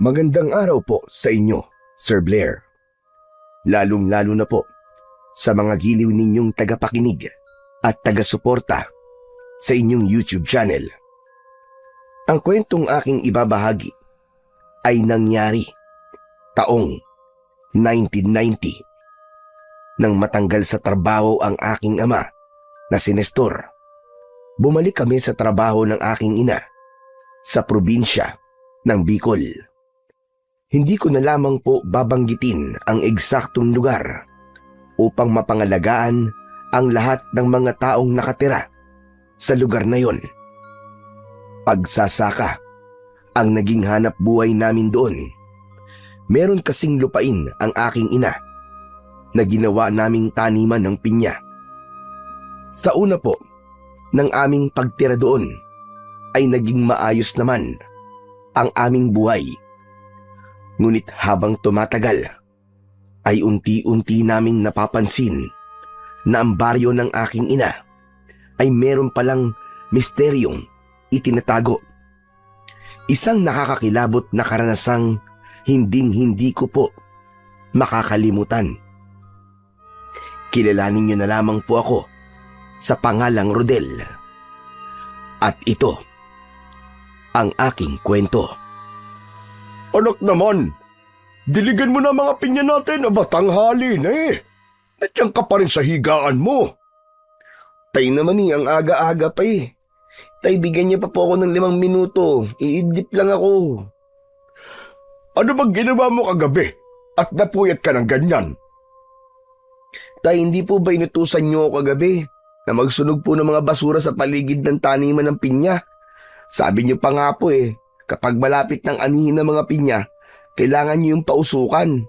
Magandang araw po sa inyo, Sir Blair. Lalong-lalo na po sa mga giliw ninyong tagapakinig at taga-suporta sa inyong YouTube channel. Ang kwentong aking ibabahagi ay nangyari taong 1990. Nang matanggal sa trabaho ang aking ama na si Nestor, bumalik kami sa trabaho ng aking ina sa probinsya ng Bicol. Hindi ko na lamang po babanggitin ang eksaktong lugar upang mapangalagaan ang lahat ng mga taong nakatira sa lugar na yon. Pagsasaka ang naging hanap buhay namin doon. Meron kasing lupain ang aking ina na ginawa naming taniman ng pinya. Sa una po ng aming pagtira doon ay naging maayos naman ang aming buhay. Ngunit habang tumatagal ay unti-unti naming napapansin na ang baryo ng aking ina ay meron palang misteryong itinatago. Isang nakakakilabot na karanasang hinding-hindi ko po makakalimutan. Kilalanin niyo na lamang po ako sa pangalang Rodel. At ito ang aking kwento. Anak naman, diligan mo na mga pinya natin, aba tanghali na eh. Nandiyan ka pa rin sa higaan mo. Tay naman ang aga-aga pa eh. Tay, bigyan niya pa po ako ng 5 minuto. Iidlip lang ako. Ano bang ginawa mo kagabi at napuyat ka ng ganyan? Tay, hindi po ba inutusan niyo ako kagabi na magsunog po ng mga basura sa paligid ng taniman ng pinya? Sabi niyo pa nga po eh, kapag malapit ng anihin ng mga pinya, kailangan niyo yung pausukan.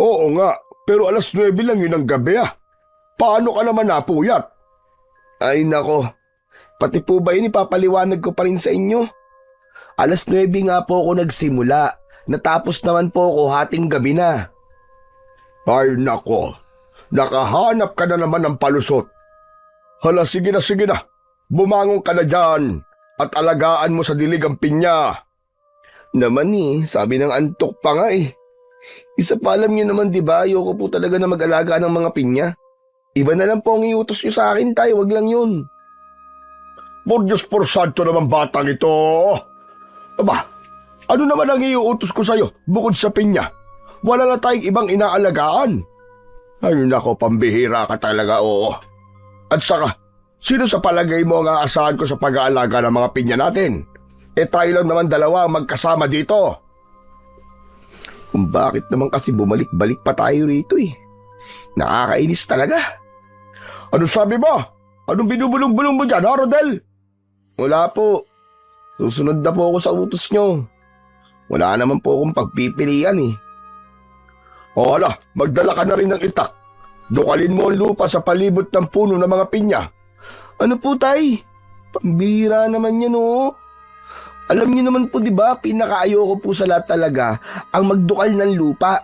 Oo nga, pero 9:00 lang yun ang gabi ah. Paano ka naman napuyat? Ay nako, pati po ba yun ipapaliwanag ko pa rin sa inyo? 9:00 nga po ako nagsimula, natapos naman po ako hating gabi na. Ay nako, nakahanap ka na naman ng palusot. Hala, sige na, bumangon ka na dyan at alagaan mo sa dilig ang pinya. Naman sabi ng antok pa nga eh. Isa pa alam niyo naman diba, ayoko po talaga na mag-alaga ng mga pinya. Iba na lang po ang iutos niyo sa akin, tay, wag lang yun. Por Diyos por santo naman batang ito. Aba, ano naman ang iuutos ko sa'yo bukod sa pinya? Wala na tayong ibang inaalagaan. Ay nako, pambihira ka talaga, oo. At saka, sino sa palagay mo ang aasahan ko sa pag-aalaga ng mga pinya natin? Tayo lang naman dalawa ang magkasama dito. Kung bakit naman kasi bumalik-balik pa tayo rito eh. Nakakainis talaga. Ano sabi mo? Anong binubulong-bulong mo dyan, ha, Rodel? Wala po. Susunod na po ako sa utos nyo. Wala naman po akong pagpipilian eh. O hala, magdala ka na rin ng itak. Dukalin mo ang lupa sa palibot ng puno ng mga pinya. Ano po, tay? Pambihira naman yan, oh. Alam niyo naman po, di ba, pinakaayoko po sa lahat talaga ang magdukal ng lupa.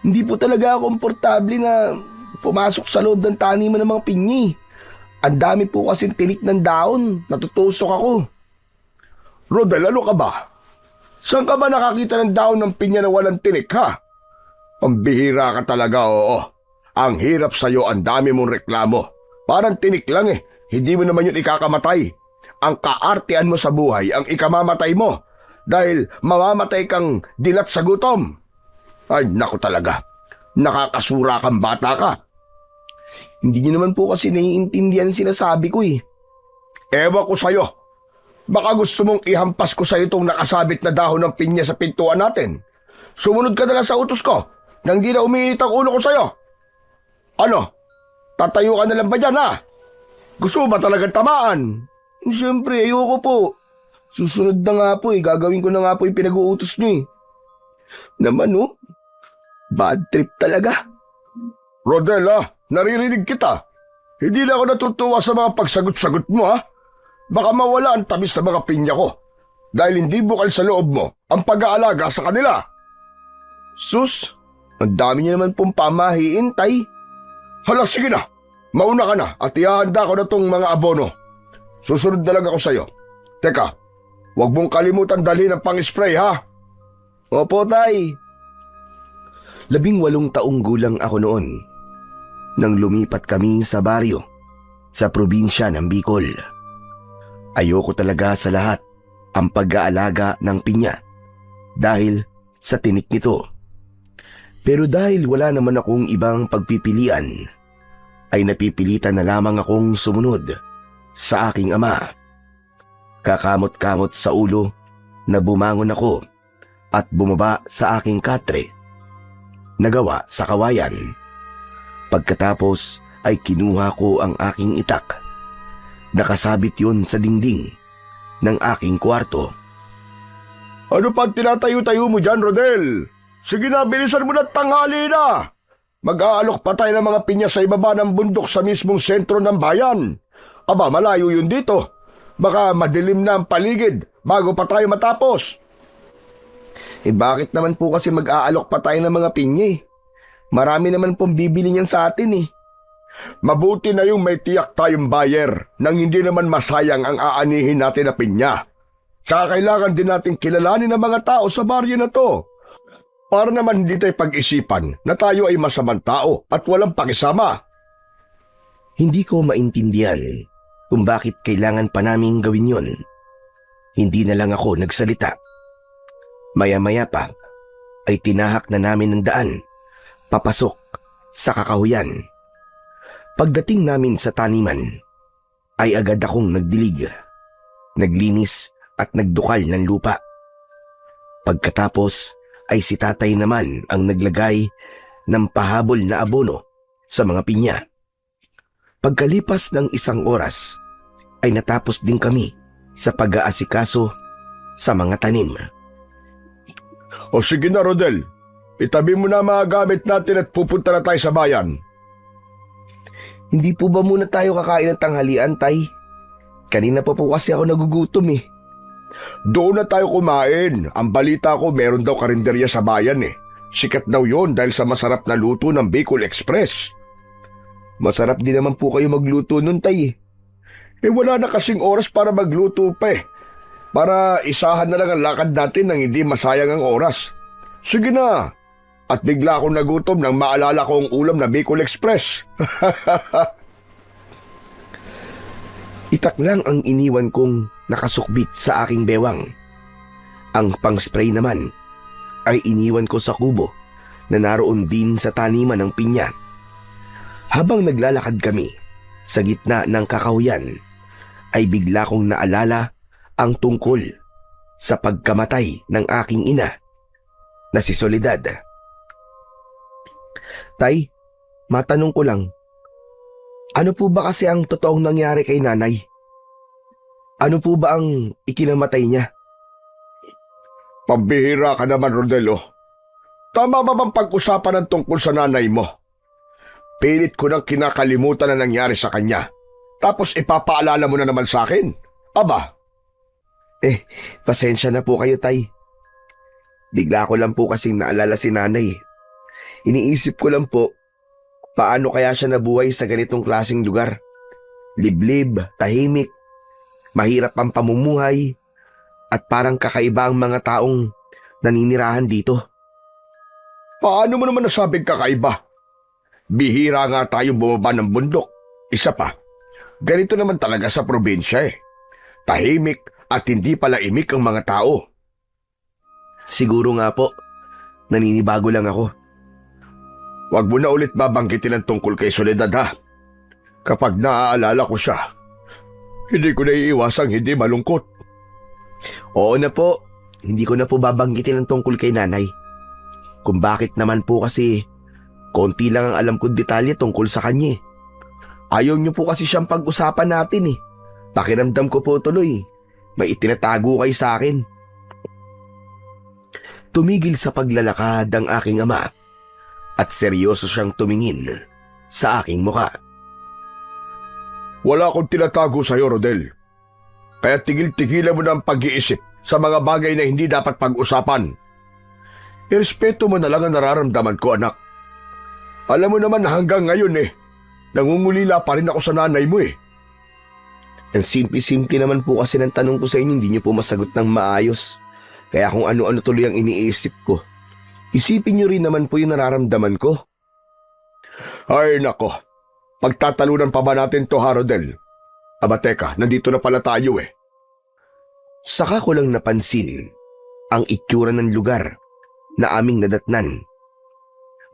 Hindi po talaga komportable na pumasok sa loob ng taniman ng mga pinyi. Ang dami po kasing tinik ng daon, natutusok ako. Rodel, ano ka ba? Saan ka ba nakakita ng daon ng pinya na walang tinik, ha? Pambihira ka talaga, oo. Ang hirap sa'yo, ang dami mong reklamo. Parang tinik lang eh, hindi mo naman yun ikakamatay. Ang kaartean mo sa buhay ang ikamamatay mo dahil mamamatay kang dilat sa gutom. Ay, naku talaga. Nakakasura kang bata ka. Hindi niyo naman po kasi naiintindihan sinasabi ko eh. Ewan ko sa'yo. Baka gusto mong ihampas ko sa itong nakasabit na dahon ng pinya sa pintuan natin. Sumunod ka na lang sa utos ko nang di na umiinit ang ulo ko sa'yo. Ano? Tatayo ka na lang ba dyan, ha? Gusto ba talagang tamaan? Siyempre, ayoko po. Susunod na nga po eh. Gagawin ko na nga po yung pinag-uutos niyo eh. Naman bad trip talaga. Rodel, naririnig kita. Hindi na ako natutuwa sa mga pagsagot-sagot mo, ha? Baka mawala ang tamis sa mga pinya ko dahil hindi bukal sa loob mo ang pag-aalaga sa kanila. Sus, ang dami niyo naman pong pamahiin, tay. Hala, sige na. Mauna ka na at ihahanda ko na tong mga abono. Susunod na lang ako sa'yo. Teka, huwag mong kalimutan dalhin ang pang-spray, ha? Opo, Tay. 18 taong gulang ako noon nang lumipat kami sa baryo sa probinsya ng Bicol. Ayoko talaga sa lahat ang pag-aalaga ng pinya dahil sa tinik nito. Pero dahil wala naman akong ibang pagpipilian, ay napipilitan na lamang akong sumunod sa aking ama. Kakamot-kamot sa ulo na bumangon ako at bumaba sa aking katre na gawa sa kawayan. Pagkatapos ay kinuha ko ang aking itak. Nakasabit yun sa dingding ng aking kwarto. Ano pa tinatayo-tayo mo dyan, Rodel? Sige na, bilisan mo na, tanghali na. Mag-aalok pa tayo ng mga pinya sa ibaba ng bundok sa mismong sentro ng bayan. Aba, malayo yun dito. Baka madilim na ang paligid bago pa tayo matapos. Bakit naman po kasi mag-aalok pa tayo ng mga pinya eh? Marami naman pong bibili niyan sa atin eh. Mabuti na yung may tiyak tayong buyer nang hindi naman masayang ang aanihin natin na pinya. Tsaka kailangan din natin kilalanin ang mga tao sa baryo na to. Para naman hindi tayo pag-isipan na tayo ay masamang tao at walang pakisama. Hindi ko maintindihan kung bakit kailangan pa namin gawin yon. Hindi na lang ako nagsalita. Maya-maya pa ay tinahak na namin ng daan papasok sa kakahuyan. Pagdating namin sa taniman ay agad akong nagdilig, naglinis at nagdukal ng lupa. Pagkatapos ay si tatay naman ang naglagay ng pahabol na abono sa mga pinya. Pagkalipas ng 1 oras ay natapos din kami sa pag-aasikaso sa mga tanim. O sige na, Rodel. Itabi mo na mga gamit natin at pupunta na tayo sa bayan. Hindi po ba muna tayo kakain ng tanghalian, Tay? Kanina pa po kasi ako nagugutom eh. Doon na tayo kumain. Ang balita ko meron daw karinderya sa bayan eh. Sikat daw yon dahil sa masarap na luto ng Bicol Express. Masarap din naman po kayo magluto nun, Tay. Wala na kasing oras para magluto pa eh. Para isahan na lang ang lakad natin nang hindi masayang ang oras. Sige na. At bigla akong nagutom nang maalala ko ang ulam na Bicol Express. Itak lang ang iniwan kong nakasukbit sa aking bewang. Ang pang-spray naman ay iniwan ko sa kubo na naroon din sa taniman ng pinya. Habang naglalakad kami sa gitna ng kakahuyan, ay bigla kong naalala ang tungkol sa pagkamatay ng aking ina na si Soledad. Tay, matanong ko lang, ano po ba kasi ang totoong nangyari kay nanay? Ano po ba ang ikinamatay niya? Pambihira ka naman, Rodelo. Tama ba bang pag-usapan ng tungkol sa nanay mo? Pilit ko nang kinakalimutan na nangyari sa kanya. Tapos ipapaalala mo na naman sa akin. Aba? Pasensya na po kayo, Tay. Bigla ko lang po kasing naalala si nanay. Iniisip ko lang po, paano kaya siya nabuhay sa ganitong klaseng lugar? Liblib, tahimik, mahirap ang pamumuhay, at parang kakaiba ang mga taong naninirahan dito. Paano mo naman nasabing kakaiba? Bihira nga tayong bumaba ng bundok. Isa pa, ganito naman talaga sa probinsya eh. Tahimik at hindi pala imik ang mga tao. Siguro nga po, naninibago lang ako. Huwag mo na ulit babanggitin ang tungkol kay Soledad ha. Kapag naaalala ko siya, hindi ko naiiwasang hindi malungkot. Oo na po, hindi ko na po babanggitin ang tungkol kay nanay. Kung bakit naman po kasi, konti lang ang alam kong detalye tungkol sa kanya. Ayaw niyo po kasi siyang pag-usapan natin eh. Pakiramdam ko po tuloy, may itinatago kayo sa akin. Tumigil sa paglalakad ang aking ama at seryoso siyang tumingin sa aking muka. Wala akong tinatago sa iyo, Rodel. Kaya tigil-tigilan mo na ang pag-iisip sa mga bagay na hindi dapat pag-usapan. Irespeto mo na lang ang nararamdaman ko, anak. Alam mo naman na hanggang ngayon nangungulila pa rin ako sa nanay mo eh. Ang simple-simple naman po kasi ng tanong ko sa inyo, hindi niyo po masagot ng maayos. Kaya kung ano-ano tuloy ang iniisip ko. Isipin niyo rin naman po yung nararamdaman ko. Ay nako, pagtatalunan pa ba natin to, ha, Rodel? Aba teka, nandito na pala tayo eh. Saka ko lang napansin ang itsura ng lugar na aming nadatnan.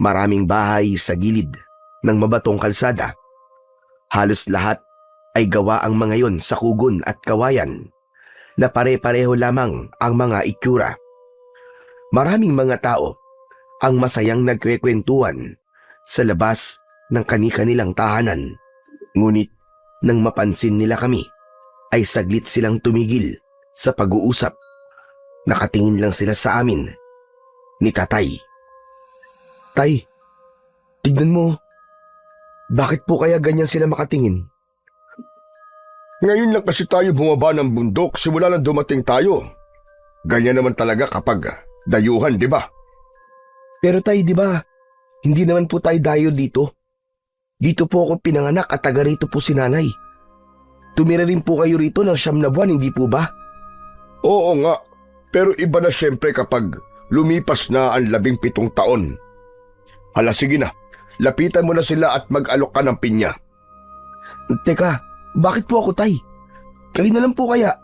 Maraming bahay sa gilid ng mabatong kalsada. Halos lahat ay gawa ang mga yon sa kugon at kawayan na pare-pareho lamang ang mga itsura. Maraming mga tao ang masayang nagkwekwentuhan sa labas ng kani-kanilang tahanan. Ngunit nang mapansin nila kami, ay saglit silang tumigil sa pag-uusap. Nakatingin lang sila sa amin ni Tatay. Tay, tignan mo. Bakit po kaya ganyan sila makatingin? Ngayon lang kasi tayo bumaba ng bundok simula na dumating tayo. Ganyan naman talaga kapag dayuhan, di ba? Pero tay, di ba, hindi naman po tayo dayo dito. Dito po ako pinanganak at taga rito po si nanay. Tumira rin po kayo rito ng 9 na buwan, hindi po ba? Oo nga, pero iba na siyempre kapag lumipas na ang 17 taon. Hala, sige na, lapitan mo na sila at mag-alok ka ng pinya. Teka, bakit po ako, tay? Kayo na lang po kaya.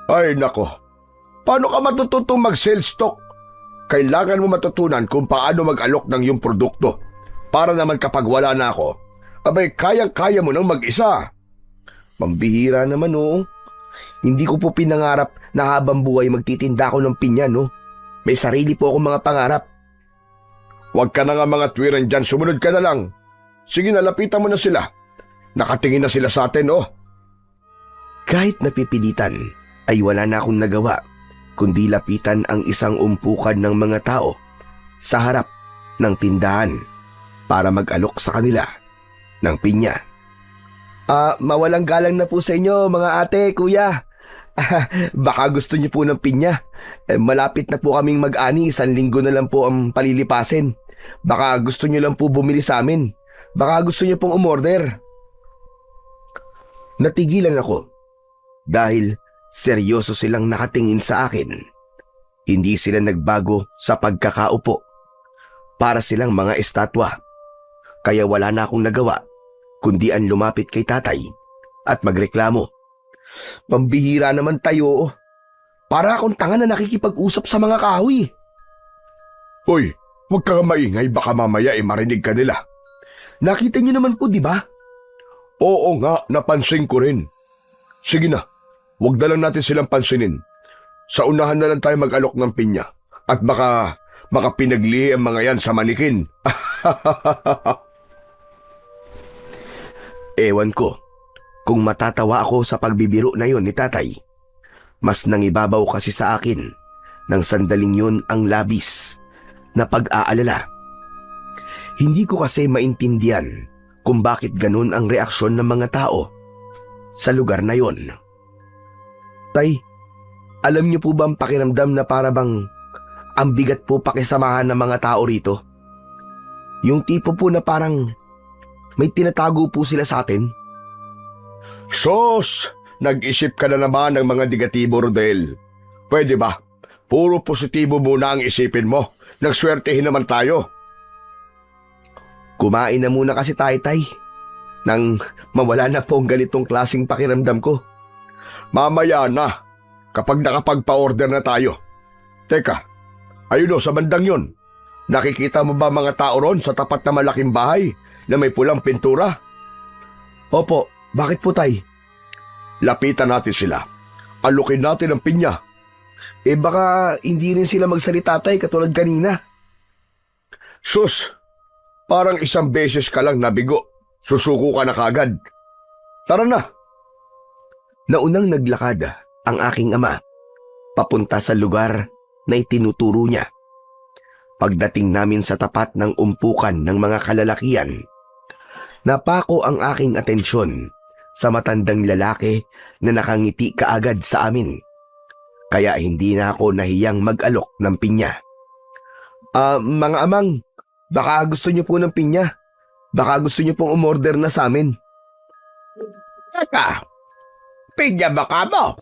Ay nako, paano ka matututong mag-sales stock? Kailangan mo matutunan kung paano mag-alok ng iyong produkto. Para naman kapag wala na ako, abay kayang-kaya mo nang mag-isa. Pambihira naman, oo. Hindi ko po pinangarap na habang buhay magtitinda ako ng pinya, no? May sarili po akong mga pangarap. Huwag ka na nga mga tuwiran dyan, sumunod ka na lang. Sige na, lapitan mo na sila. Nakatingin na sila sa atin, oh. Kahit napipilitan, ay wala na akong nagawa, kundi lapitan ang isang umpukan ng mga tao sa harap ng tindahan para mag-alok sa kanila ng pinya. Mawalang galang na po sa inyo mga ate, kuya. Baka gusto niyo po ng pinya. Malapit na po kaming mag-ani, 1 linggo na lang po ang palilipasin. Baka gusto niyo lang po bumili sa amin. Baka gusto niyo pong umorder. Natigilan ako dahil seryoso silang nakatingin sa akin. Hindi sila nagbago sa pagkakaupo. Para silang mga estatwa. Kaya wala na akong nagawa kundi ang lumapit kay tatay at magreklamo. Pambihira naman tayo. Para akong tanga na nakikipag-usap sa mga kahoy. Hoy, huwag ka maingay, baka mamaya marinig ka nila. Nakita niyo naman po, di ba? Oo nga, napansin ko rin. Sige na, huwag na lang natin silang pansinin. Sa unahan na lang tayo mag-alok ng pinya. At baka pinaglihi ang mga yan sa manikin. Ewan ko kung matatawa ako sa pagbibiro na yon ni tatay. Mas nangibabaw kasi sa akin nang sandaling yon ang labis na pag-aalala. Hindi ko kasi maintindihan kung bakit ganun ang reaksyon ng mga tao sa lugar na yon. Tay, alam niyo po ba ang pakiramdam na para bang ang bigat po pakisamahan ng mga tao rito? Yung tipo po na parang may tinatago po sila sa atin. Sos! Nag-isip ka na naman ng mga negatibo, Rodel. Pwede ba? Puro positibo muna ang isipin mo. Nagswertehin naman tayo. Kumain na muna kasi tayo, tay. Nang mawala na po ang ganitong klaseng pakiramdam ko. Mamaya na, kapag nakapagpa-order na tayo. Teka, ayun o, sa bandang yon. Nakikita mo ba mga tao ron sa tapat na malaking bahay na may pulang pintura? Opo, bakit po, tay? Lapitan natin sila. Alukin natin ang pinya. Baka hindi rin sila magsalita, tay, katulad kanina. Sus, parang isang beses ka lang nabigo. Susuko ka na kagad. Tara na. Naunang naglakad ang aking ama papunta sa lugar na itinuturo niya. Pagdating namin sa tapat ng umpukan ng mga kalalakian, napako ang aking atensyon sa matandang lalaki na nakangiti kaagad sa amin. Kaya hindi na ako nahiyang mag-alok ng pinya. Mga amang, baka gusto niyo po ng pinya. Baka gusto niyo pong umorder na sa amin. Teka, pinya ba ka mo?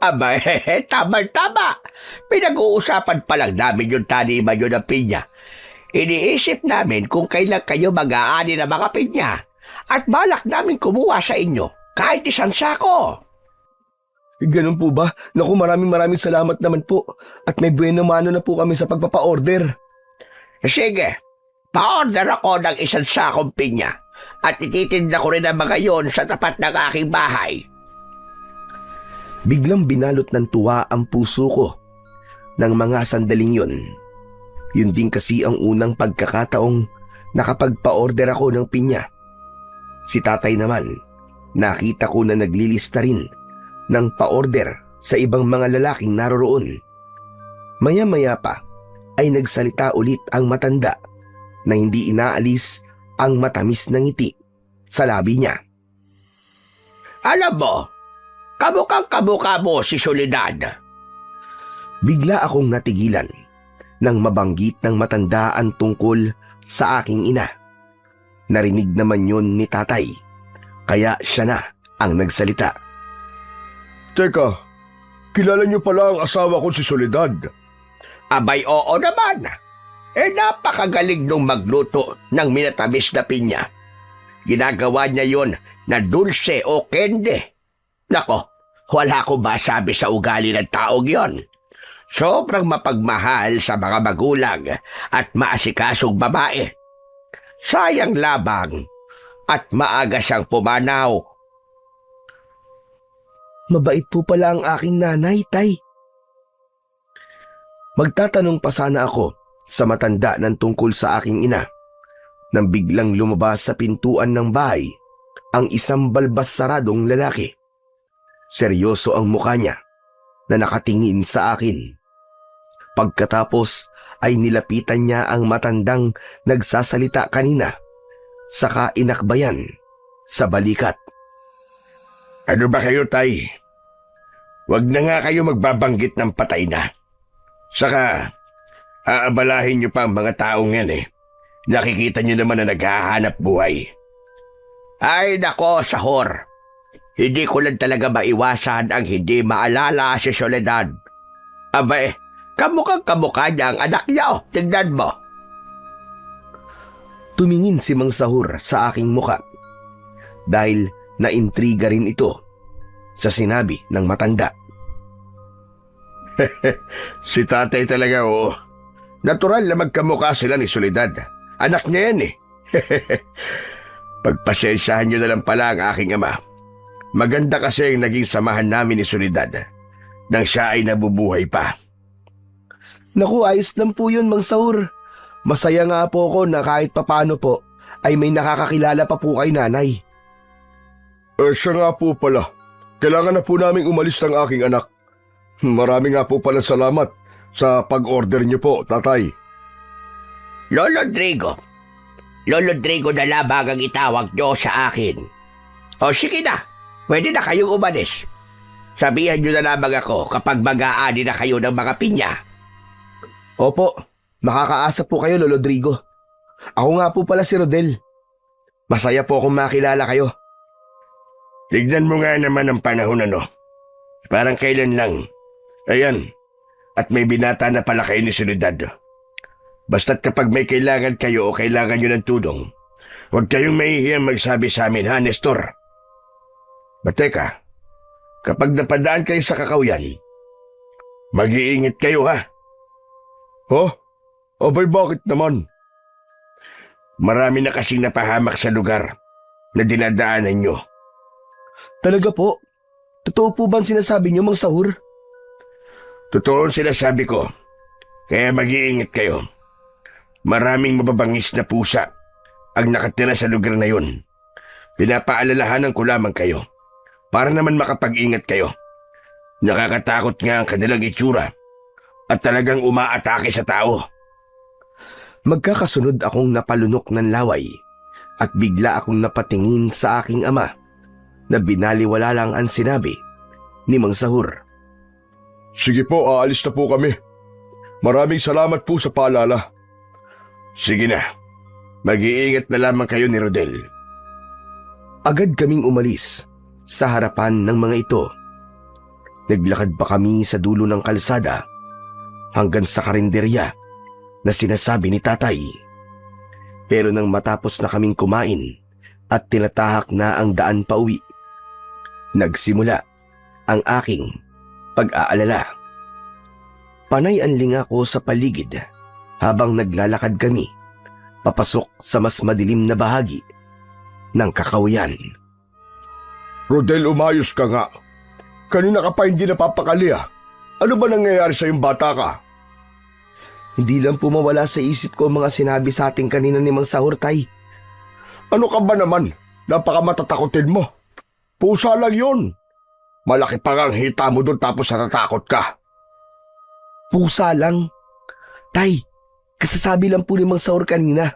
Aba, tama-tama. Pinag-uusapan pa lang namin yung taniman yun ng pinya. Iniisip namin kung kailan kayo mag-aani ng mga pinya at balak namin kumuha sa inyo kahit isang sako. Ganun po ba? Naku, maraming salamat naman po. At may buena mano na po kami sa pagpapa-order. Sige, pa-order ako ng isang sakong pinya at ititinda ko rin ang mga yon sa tapat ng aking bahay. Biglang binalot ng tuwa ang puso ko ng mga sandaling yun. Yun din kasi ang unang pagkakataong nakapagpa-order ako ng pinya. Si tatay naman, nakita ko na naglilista rin ng pa-order sa ibang mga lalaking naroroon. Maya-maya pa ay nagsalita ulit ang matanda na hindi inaalis ang matamis na ngiti sa labi niya. Alam mo, kamukha mo si Soledad. Bigla akong natigilan nang mabanggit ng matanda ang tungkol sa aking ina. Narinig naman yun ni tatay, kaya siya na ang nagsalita. Teka, kilala niyo pala ang asawa ko si Soledad. Abay, oo naman. Napakagaling nung magluto ng minatamis na pinya. Ginagawa niya yon na dulce o kende. Nako, wala ko masabi sa ugali ng taong yon. Sobrang mapagmahal sa mga magulang at maasikasong babae. Sayang labang at maaga siyang pumanaw. Mabait po pala ang aking nanay, tay. Magtatanong pa sana ako sa matanda ng tungkol sa aking ina nang biglang lumabas sa pintuan ng bahay ang isang balbas saradong lalaki. Seryoso ang mukha niya na nakatingin sa akin. Pagkatapos ay nilapitan niya ang matandang nagsasalita kanina, saka inakbayan sa balikat. Ano ba kayo, tay? Huwag na nga kayo magbabanggit ng patay na. Saka, aabalahin niyo pa ang mga taong yan eh. Nakikita niyo naman na naghahanap buhay. Ay nako, sahor. Hindi ko lang talaga maiwasan ang hindi maalala si Soledad. Abay, kamukha niya ang anak niya, oh. Tignan mo. Tumingin si Mang Sahur sa aking muka dahil naintriga rin ito sa sinabi ng matanda. Si tatay talaga, oo. Natural na magkamukha sila ni Soledad. Anak niya yan eh. Pagpasensyahan niyo na lang pala ang aking ama. Maganda kasi ang naging samahan namin ni Soledad nang siya ay nabubuhay pa. Naku, ayos lang po yun, Mang Sahur. Masaya nga po ako na kahit papano po ay may nakakakilala pa po kay nanay. Siya nga po pala. Kailangan na po naming umalis ng aking anak. Marami nga po pala salamat sa pag-order niyo po, tatay. Lolo Drigo na labang ang itawag niyo sa akin. O sige na, pwede na kayong umalis. Sabihan niyo na lamang ako kapag mag-aani na kayo ng mga pinya. Opo, makakaasa po kayo, Lolo Drigo. Ako nga po pala si Rodel. Masaya po akong makilala kayo. Tignan mo nga naman ang panahon ano. Parang kailan lang. Ayan, at may binata na pala kayo ni Soledad. Basta't kapag may kailangan kayo o kailangan nyo ng tulong, huwag kayong mahihiyang magsabi sa amin, ha, Nestor? Teka, kapag napadaan kayo sa kakawyan, mag-iingat kayo, ha? Ha? Abay, bakit naman? Marami na kasing napahamak sa lugar na dinadaanan nyo. Talaga po? Totoo po ba ang sinasabi niyo, Mang Sahur? Totoo ang sinasabi ko, kaya mag-iingat kayo. Maraming mababangis na pusa ang nakatira sa lugar na yun. Pinapaalalahanan ko lamang kayo para naman makapag-ingat kayo. Nakakatakot nga ang kanilang itsura at talagang umaatake sa tao. Magkakasunod akong napalunok ng laway at bigla akong napatingin sa aking ama na binaliwala lang ang sinabi ni Mang Sahur. Sige po, aalis na po kami. Maraming salamat po sa paalala. Sige na, mag-iingat na lamang kayo ni Rodel. Agad kaming umalis sa harapan ng mga ito. Naglakad pa kami sa dulo ng kalsada hanggang sa karinderya na sinasabi ni tatay. Pero nang matapos na kaming kumain at tinatahak na ang daan pauwi, nagsimula ang aking pag-aalala. Panay anling ako sa paligid habang naglalakad kami papasok sa mas madilim na bahagi ng kakawayan. Rodel, umayos ka nga. Kanina ka pa hindi napapakali ah. Ano ba nangyayari sa iyong bata ka? Hindi lang po mawala sa isip ko ang mga sinabi sa ating kanina ni Mang Sahur, Tay. Ano ka ba naman? Napakamatatakotin mo. Pusa lang yun. Malaki pa nga ang hita mo doon tapos natatakot ka. Pusa lang? Tay, kasasabi lang po ni Mang Sahur kanina.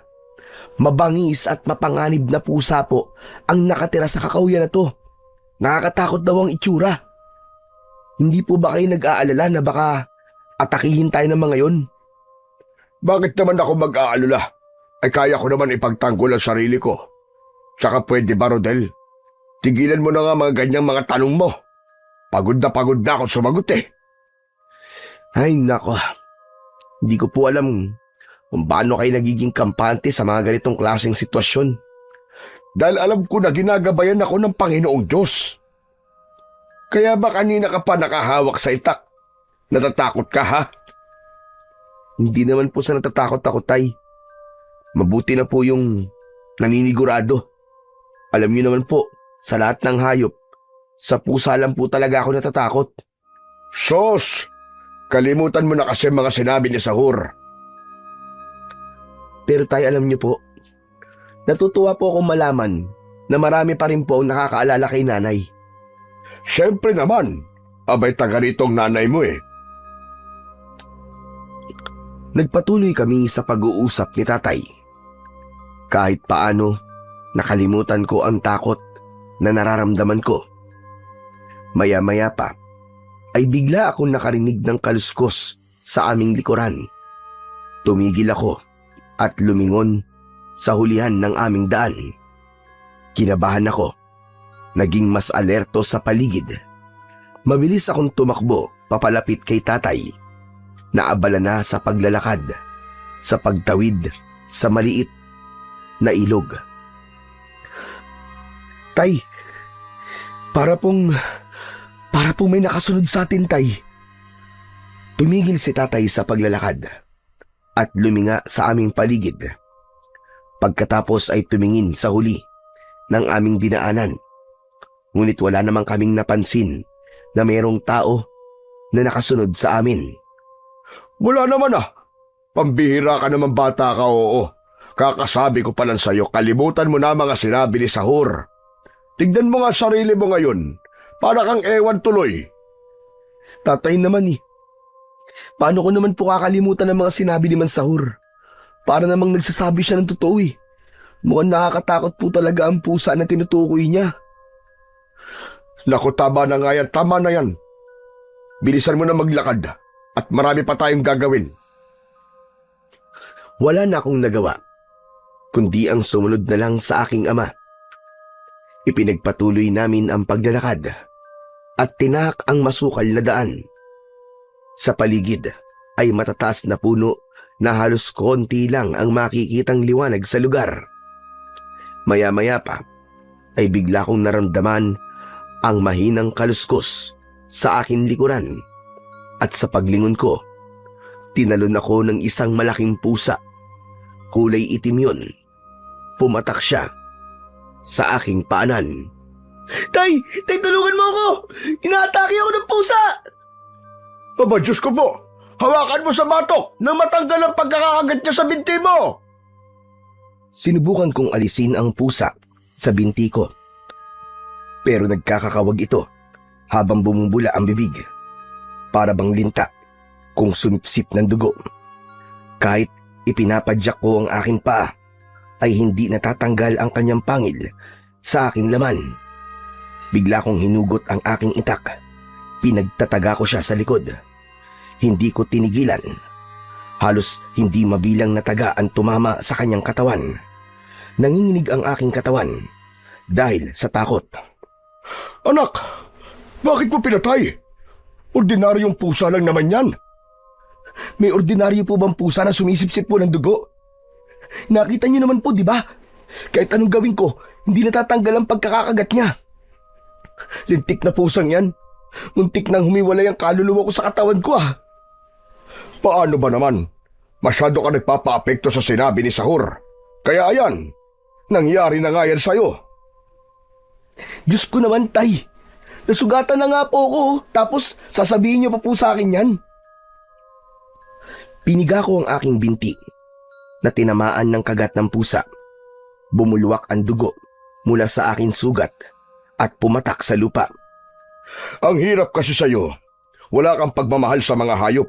Mabangis at mapanganib na pusa po ang nakatira sa kakahuyan na to. Nakakatakot daw ang itsura. Hindi po ba kayo nag-aalala na baka atakihin tayo ng mga yon? Bakit naman ako mag-aalala? Ay kaya ko naman ipagtanggol ang sarili ko. Tsaka pwede ba, Rodel? Tigilan mo na nga mga ganyang mga tanong mo. Pagod na akong sumagot eh. Ay nako, hindi ko po alam kung paano kayo nagiging kampante sa mga ganitong klaseng sitwasyon. Dahil alam ko na ginagabayan ako ng Panginoong Diyos. Kaya ba kanina ka pa nakahawak sa itak? Natatakot ka ha? Hindi naman po sa natatakot ako, Tay. Mabuti na po yung naninigurado. Alam niyo naman po, sa lahat ng hayop, sa pusa lang po talaga ako natatakot. Sos! Kalimutan mo na kasi mga sinabi ni Sahur. Pero Tay, alam niyo po, natutuwa po akong malaman na marami pa rin po ang nakakaalala kay nanay. Siyempre naman, abay taga rito ang nanay mo eh. Nagpatuloy kami sa pag-uusap ni tatay. Kahit paano, nakalimutan ko ang takot na nararamdaman ko. Maya-maya pa, ay bigla akong nakarinig ng kaluskos sa aming likuran. Tumigil ako at lumingon sa hulihan ng aming daan. Kinabahan ako. Naging mas alerto sa paligid. Mabilis akong tumakbo papalapit kay tatay. Naabala na sa paglalakad, sa pagtawid, sa maliit na ilog. Tay, para pong may nakasunod sa atin, Tay. Tumigil si tatay sa paglalakad at luminga sa aming paligid. Pagkatapos ay tumingin sa huli ng aming dinaanan. Ngunit wala namang kaming napansin na mayroong tao na nakasunod sa amin. Wala naman ah. Pambihira ka naman bata ka, oo. Kakasabi ko pa lang sa'yo, kalimutan mo na mga sinabi ni Sahur. Tignan mo nga sarili mo ngayon. Para kang ewan tuloy. Tatay naman eh. Paano ko naman po kakalimutan ng mga sinabi ni Mang Sahur? Para namang nagsasabi siya ng totoo eh. Mukhang nakakatakot po talaga ang pusa na tinutukoy niya. Naku, tama na nga yan, tama na yan. Bilisan mo na maglakad at marami pa tayong gagawin. Wala na akong nagawa, kundi ang sumunod na lang sa aking ama. Ipinagpatuloy namin ang paglalakad at tinahak ang masukal na daan. Sa paligid ay matataas na puno na halos konti lang ang makikitang liwanag sa lugar. Maya-maya pa ay bigla kong naramdaman ang mahinang kaluskos sa aking likuran at sa paglingon ko, tinalon ako ng isang malaking pusa. Kulay itim yun. Pumatak siya sa aking paanan. Tay! Tay, tulungan mo ako! Inaatake ako ng pusa! Aba, Diyos ko po! Hawakan mo sa batok nang matanggal ang pagkakagat niya sa binti mo! Sinubukan kong alisin ang pusa sa binti ko. Pero nagkakakawag ito habang bumubula ang bibig. Para bang linta kung sumipsip ng dugo. Kahit ipinapadyak ko ang aking paa, ay hindi natatanggal ang kanyang pangil sa aking laman. Bigla kong hinugot ang aking itak. Pinagtataga ko siya sa likod. Hindi ko tinigilan. Halos hindi mabilang na taga ang tumama sa kanyang katawan. Nanginginig ang aking katawan dahil sa takot. Anak, bakit mo pinatay? Ordinaryong pusa lang naman yan. May ordinaryo po bang pusa na sumisipsip po ng dugo? Nakita niyo naman po, di ba? Kahit anong gawin ko, hindi natatanggal ang pagkakakagat niya. Lintik na pusang yan. Muntik nang humiwalay ang kaluluwa ko sa katawan ko ah. Paano ba naman? Masyado ka nagpapaapekto sa sinabi ni Sahur. Kaya ayan, nangyari na nga yan sa'yo. Diyos ko naman, Tay. Nasugatan na nga po ako, tapos sasabihin niyo pa po sa akin yan. Piniga ko ang aking binti na tinamaan ng kagat ng pusa. Bumulwak ang dugo mula sa aking sugat at pumatak sa lupa. Ang hirap kasi sa'yo. Wala kang pagmamahal sa mga hayop.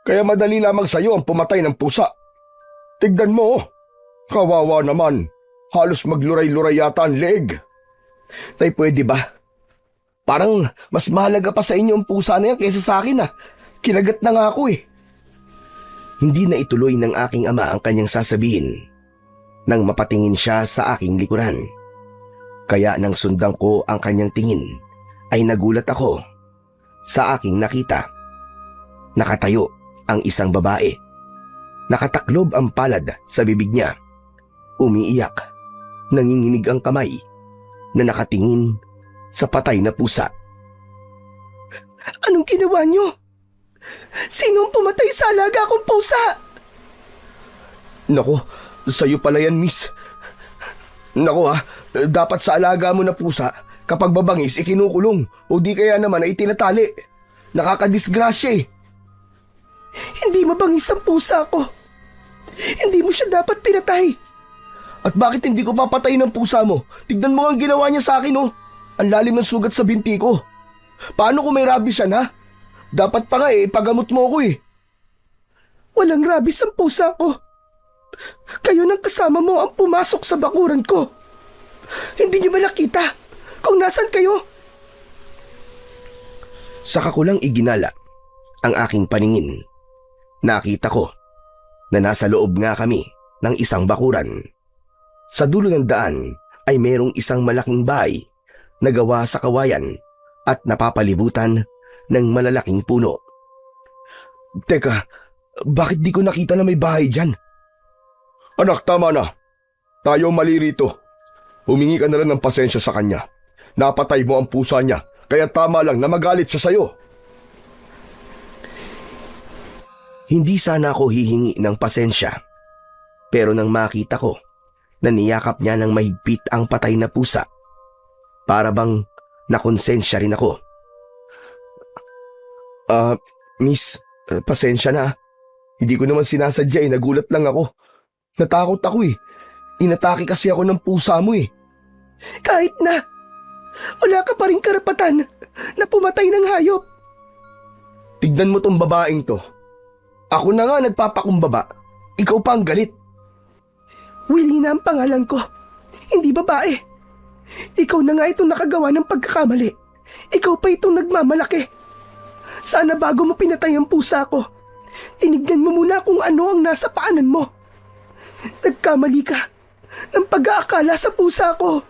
Kaya madali lamang sa'yo ang pumatay ng pusa. Tignan mo, kawawa naman. Halos magluray-luray yata ang leeg. Tay, pwede ba? Parang mas mahalaga pa sa inyo ang pusa na yan kaysa sa akin ah. Kinagat na nga ako eh. Hindi na ituloy ng aking ama ang kanyang sasabihin nang mapatingin siya sa aking likuran. Kaya nang sundan ko ang kanyang tingin ay nagulat ako sa aking nakita. Nakatayo ang isang babae. Nakataklob ang palad sa bibig niya. Umiiyak. Nanginginig ang kamay na nakatingin sa patay na pusa. Anong ginawa niyo? Sinong pumatay sa alaga kong pusa? Nako, sa'yo pala yan, miss. Nako dapat sa alaga mo na pusa, kapag babangis, ikinukulong o di kaya naman ay tinatali. Nakakadisgrasya eh. Hindi mabangis ang pusa ko. Hindi mo siya dapat pinatay. At bakit hindi ko papatayin ang pusa mo? Tignan mo ang ginawa niya sa akin oh. Ang lalim ng sugat sa binti ko. Paano kung may rabies siya na? Dapat pa nga pagamot mo ako eh. Walang rabies ang pusa ko. Kayo ng kasama mo ang pumasok sa bakuran ko. Hindi niyo ba nakita kung nasan kayo? Saka ko lang iginala ang aking paningin. Nakita ko na nasa loob nga kami ng isang bakuran. Sa dulo ng daan ay merong isang malaking bahay na gawa sa kawayan at napapalibutan ng malalaking puno. Teka, bakit di ko nakita na may bahay dyan? Anak, tama na. Tayo mali rito. Humingi ka na lang ng pasensya sa kanya. Napatay mo ang pusa niya, kaya tama lang na magalit siya sa'yo. Hindi sana ako hihingi ng pasensya. Pero nang makita ko na niyakap niya ng mahigpit ang patay na pusa, para bang nakonsensya rin ako. Miss, pasensya na. Hindi ko naman sinasadya nagulat lang ako. Natakot ako Inatake kasi ako ng pusa mo Kahit na, wala ka pa rin karapatan na pumatay ng hayop. Tignan mo tong babaeng to. Ako na nga nagpapakumbaba. Ikaw pa ang galit. Willie na ang pangalan ko, hindi babae. Ikaw na nga itong nakagawa ng pagkakamali. Ikaw pa itong nagmamalaki. Sana bago mo pinatay ang pusa ko, tinignan mo muna kung ano ang nasa paanan mo. Nagkamali ka ng pag-aakala sa pusa ko.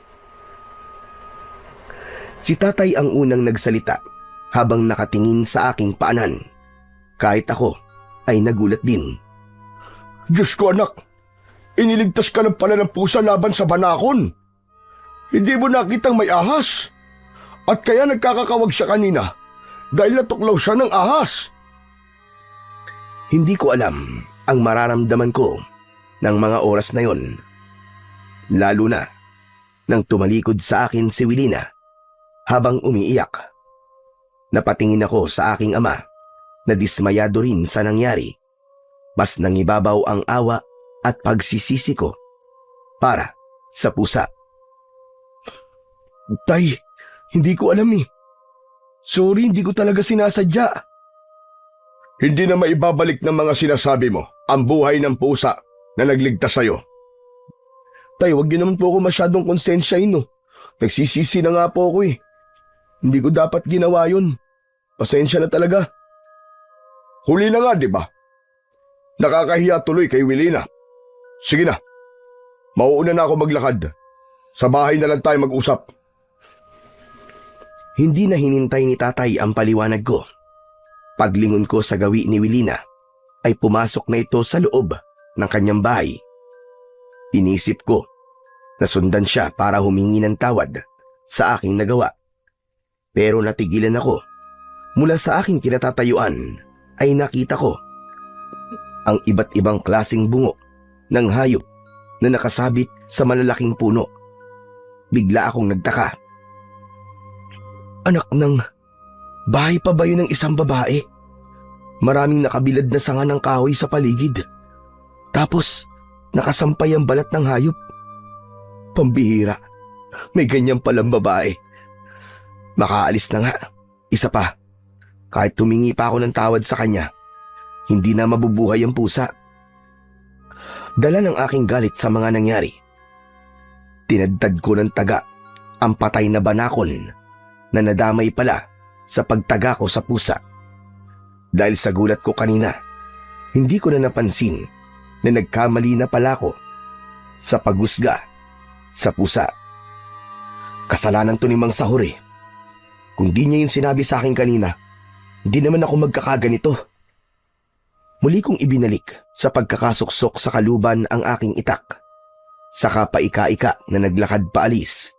Si tatay ang unang nagsalita habang nakatingin sa aking paanan. Kahit ako ay nagulat din. Diyos ko anak, iniligtas ka lang pala ng pusa laban sa banakon. Hindi mo nakitang may ahas. At kaya nagkakakawag siya kanina dahil natuklaw siya ng ahas. Hindi ko alam ang mararamdaman ko ng mga oras na yon. Lalo na nang tumalikod sa akin si Wilina habang umiiyak. Napatingin ako sa aking ama na dismayado rin sa nangyari. Mas nangibabaw ang awa at pagsisisi ko para sa pusa. Tay, hindi ko alam Sorry, hindi ko talaga sinasadya. Hindi na maibabalik ng mga sinasabi mo ang buhay ng pusa na nagligtas sa'yo. Tay, wag niyo naman po ako masyadong konsensyahin Nagsisisi na nga po ako Hindi ko dapat ginawa yun. Pasensya na talaga. Huli na nga, di ba? Nakakahiya tuloy kay Wilina. Sige na, mauuna na ako maglakad. Sa bahay na lang tayo mag-usap. Hindi na hinintay ni tatay ang paliwanag ko. Paglingon ko sa gawi ni Wilina, ay pumasok na ito sa loob ng kanyang bahay. Inisip ko na sundan siya para humingi ng tawad sa aking nagawa. Pero natigilan ako. Mula sa aking kinatatayuan ay nakita ko ang iba't ibang klaseng bungo ng hayop na nakasabit sa malalaking puno. Bigla akong nagtaka. Anak ng bahay pa ba yun ng isang babae? Maraming nakabilad na sanga ng kahoy sa paligid. Tapos, nakasampay ang balat ng hayop. Pambihira, may ganyan palang babae. Makaalis na nga. Isa pa, kahit tumingi pa ako ng tawad sa kanya, hindi na mabubuhay ang pusa. Dala ng aking galit sa mga nangyari. Tinadtad ko ng taga ang patay na banakol na nadamay pala sa pagtaga ko sa pusa. Dahil sa gulat ko kanina, hindi ko na napansin na nagkamali na pala ako sa paghusga sa pusa. Kasalanan to ni Mang Sahur eh. Kung di niya yung sinabi sa akin kanina, hindi naman ako magkakaganito. Muli kong ibinalik sa pagkakasuksok sa kaluban ang aking itak. Saka paika-ika na naglakad paalis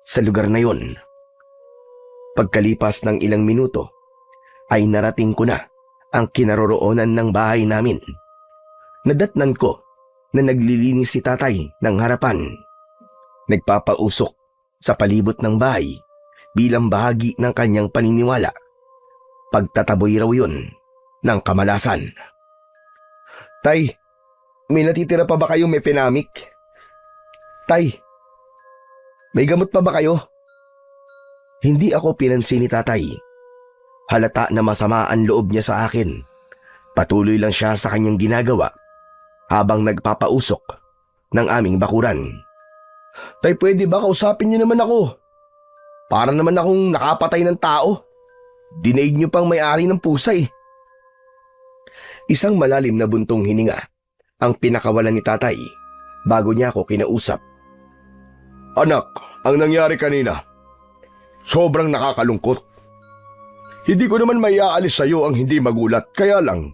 sa lugar na yon. Pagkalipas ng ilang minuto, ay narating ko na ang kinaroroonan ng bahay namin. Nadatnan ko na naglilinis si tatay ng harapan. Nagpapausok sa palibot ng bahay bilang bahagi ng kanyang paniniwala. Pagtataboy raw yun ng kamalasan. Tay, may natitira pa ba kayong mefenamic? Tay, may gamot pa ba kayo? Hindi ako pinansin ni tatay. Halata na masama ang loob niya sa akin. Patuloy lang siya sa kanyang ginagawa habang nagpapausok ng aming bakuran. Tay, pwede ba kausapin niyo naman ako? Para naman akong nakapatay ng tao. Dinaig niyo pang may-ari ng pusa eh. Isang malalim na buntong hininga ang pinakawalan ni tatay bago niya ako kinausap. Anak, ang nangyari kanina, sobrang nakakalungkot. Hindi ko naman maiaalis sa'yo ang hindi magulat, kaya lang,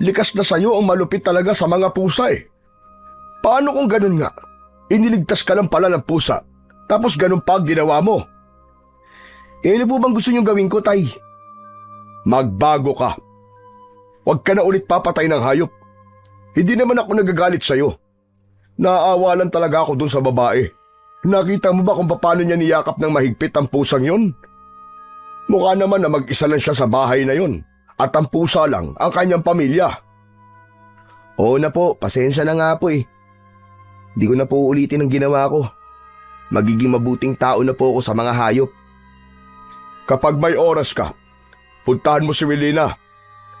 likas na sa'yo ang malupit talaga sa mga pusa eh. Paano kung ganun nga? Iniligtas ka lang pala ng pusa, tapos ganun pa ang ginawa mo. Ano po bang gusto niyong gawin ko, tay? Magbago ka. Huwag ka na ulit papatay ng hayop. Hindi naman ako nagagalit sa'yo. Naaawa lang talaga ako dun sa babae. Nakita mo ba kung paano niya niyakap ng mahigpit ang pusang yun? Mukha naman na mag-isa lang siya sa bahay na yun at ang pusa lang ang kanyang pamilya. Oo na po, pasensya na nga po eh. Di ko na po ulitin ang ginawa ko. Magiging mabuting tao na po ako sa mga hayop. Kapag may oras ka, puntahan mo si Wilina.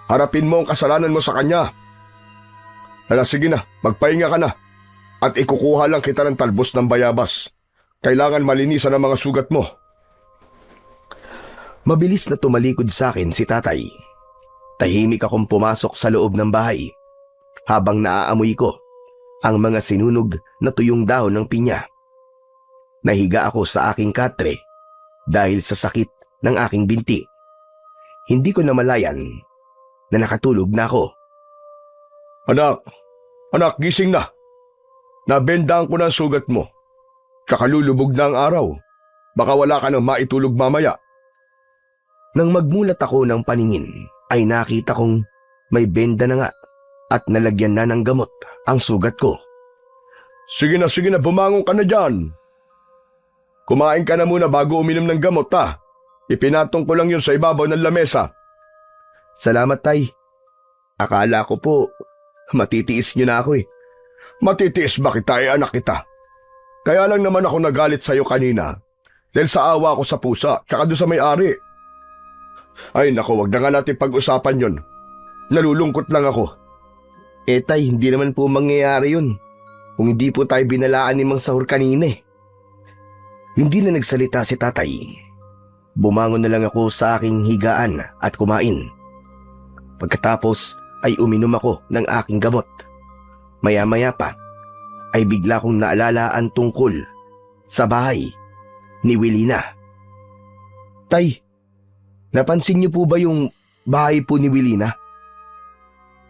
Harapin mo ang kasalanan mo sa kanya. Sige na, magpahinga ka na. At ikukuha lang kita ng talbos ng bayabas. Kailangan malinisan ang mga sugat mo. Mabilis na tumalikod sa akin si tatay. Tahimik akong pumasok sa loob ng bahay habang naaamoy ko ang mga sinunog na tuyong dahon ng pinya. Nahiga ako sa aking katre dahil sa sakit ng aking binti. Hindi ko namalayan na nakatulog na ako. Anak, gising na. Nabendaan ko na ang sugat mo. Tsaka lulubog na ang araw. Baka wala ka nang maitulog mamaya. Nang magmulat ako ng paningin, ay nakita kong may benda na nga at nalagyan na ng gamot ang sugat ko. Sige na, bumangon ka na dyan. Kumain ka na muna bago uminom ng gamot ha. Ipinatong ko lang yun sa ibabaw ng lamesa. Salamat, tay. Akala ko po, matitiis niyo na ako eh. Matitiis ba kita anak kita? Kaya lang naman ako nagalit sa'yo kanina dahil sa awa ko sa pusa tsaka doon sa may-ari. Ay nako, wag na nga natin pag-usapan yon. Nalulungkot lang ako. Tay, hindi naman po mangyayari yun. Kung hindi po tayo binalaan ni Mang Sahur kanina eh. Hindi na nagsalita si tatay. Bumangon na lang ako sa aking higaan at kumain. Pagkatapos ay uminom ako ng aking gamot. Maya-maya pa ay bigla kong naalala ang tungkol sa bahay ni Wilina. Tay, napansin niyo po ba yung bahay po ni Wilina?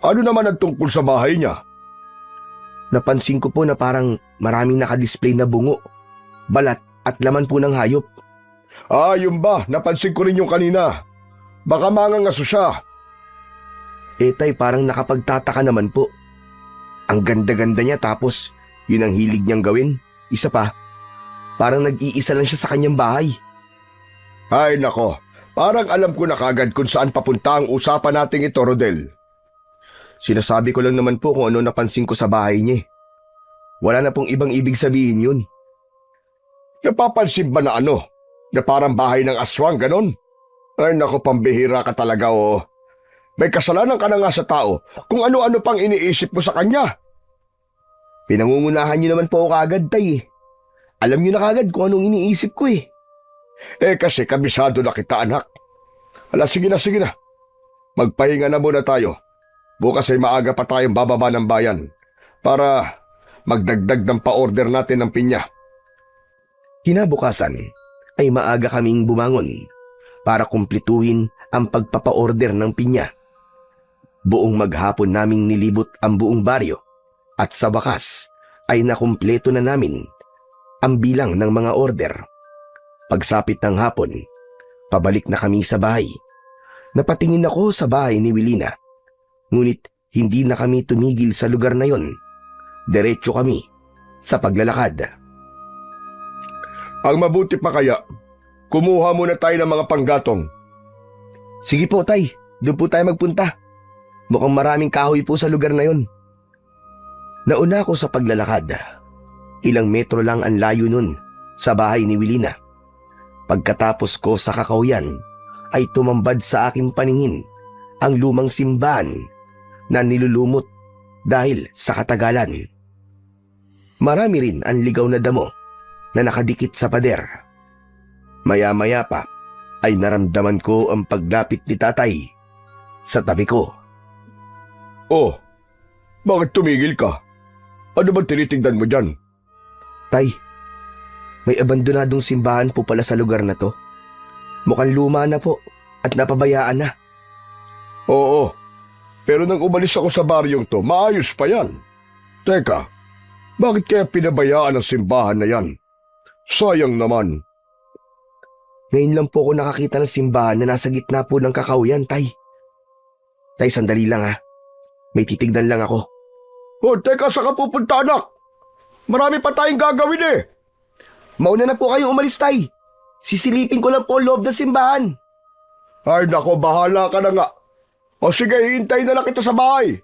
Ano naman ang tungkol sa bahay niya? Napansin ko po na parang maraming nakadisplay na bungo, balat at laman po ng hayop. Yun ba? Napansin ko rin yung kanina. Baka mangangaso siya. Tay, parang nakapagtataka naman po. Ang ganda-ganda niya tapos yun ang hilig niyang gawin. Isa pa, parang nag-iisa lang siya sa kanyang bahay. Ay nako, parang alam ko na kagad kung saan papunta ang usapan nating ito, Rodel. Sinasabi ko lang naman po kung ano napansin ko sa bahay niya. Wala na pong ibang ibig sabihin yun. Napapansin ba na ano? Na parang bahay ng aswang, ganon? Ay nako, pambihira ka talaga, oh. May kasalanan ka na nga sa tao kung ano-ano pang iniisip mo sa kanya. Pinangungunahan niyo naman po ako kagad, tay. Alam niyo na kagad kung anong iniisip ko eh. Kasi kabisado na kita, anak. Sige na. Magpahinga na muna tayo. Bukas ay maaga pa tayong bababa ng bayan para magdagdag ng pa-order natin ng pinya. Kinabukasan ay maaga kaming bumangon para kumplituhin ang pagpapa-order ng pinya. Buong maghapon naming nilibot ang buong baryo at sa wakas ay nakumpleto na namin ang bilang ng mga order. Pagsapit ng hapon, pabalik na kami sa bahay. Napatingin ako sa bahay ni Wilina. Ngunit hindi na kami tumigil sa lugar na yon. Diretso kami sa paglalakad. Ang mabuti pa kaya, kumuha muna tayo ng mga panggatong. Sige po, tay. Doon po tayo magpunta. Mukhang maraming kahoy po sa lugar na yon. Nauna ako sa paglalakad. Ilang metro lang ang layo nun sa bahay ni Wilina. Pagkatapos ko sa kakahuyan, ay tumambad sa aking paningin ang lumang simbahan na nilulumot dahil sa katagalan. Marami rin ang ligaw na damo na nakadikit sa pader. Maya-maya pa ay naramdaman ko ang paglapit ni tatay sa tabi ko. Oh, bakit tumigil ka? Ano ba tinitignan mo dyan? Tay, may abandonadong simbahan po pala sa lugar na to. Mukhang luma na po at napabayaan na. Oo, pero nang umalis ako sa baryong to, maayos pa yan. Teka, bakit kaya pinabayaan ang simbahan na yan? Sayang naman. Ngayon lang po ako nakakita ng simbahan na nasa gitna po ng kakahuyan, tay. Tay, sandali lang ha. May titignan lang ako. Oh, teka, saan ka pupunta, anak? Marami pa tayong gagawin eh. Mauna na po kayong umalis, tay. Sisilipin ko lang po ang loob ng simbahan. Ay nako, bahala ka na nga. O sige, hihintay na lang kita sa bahay.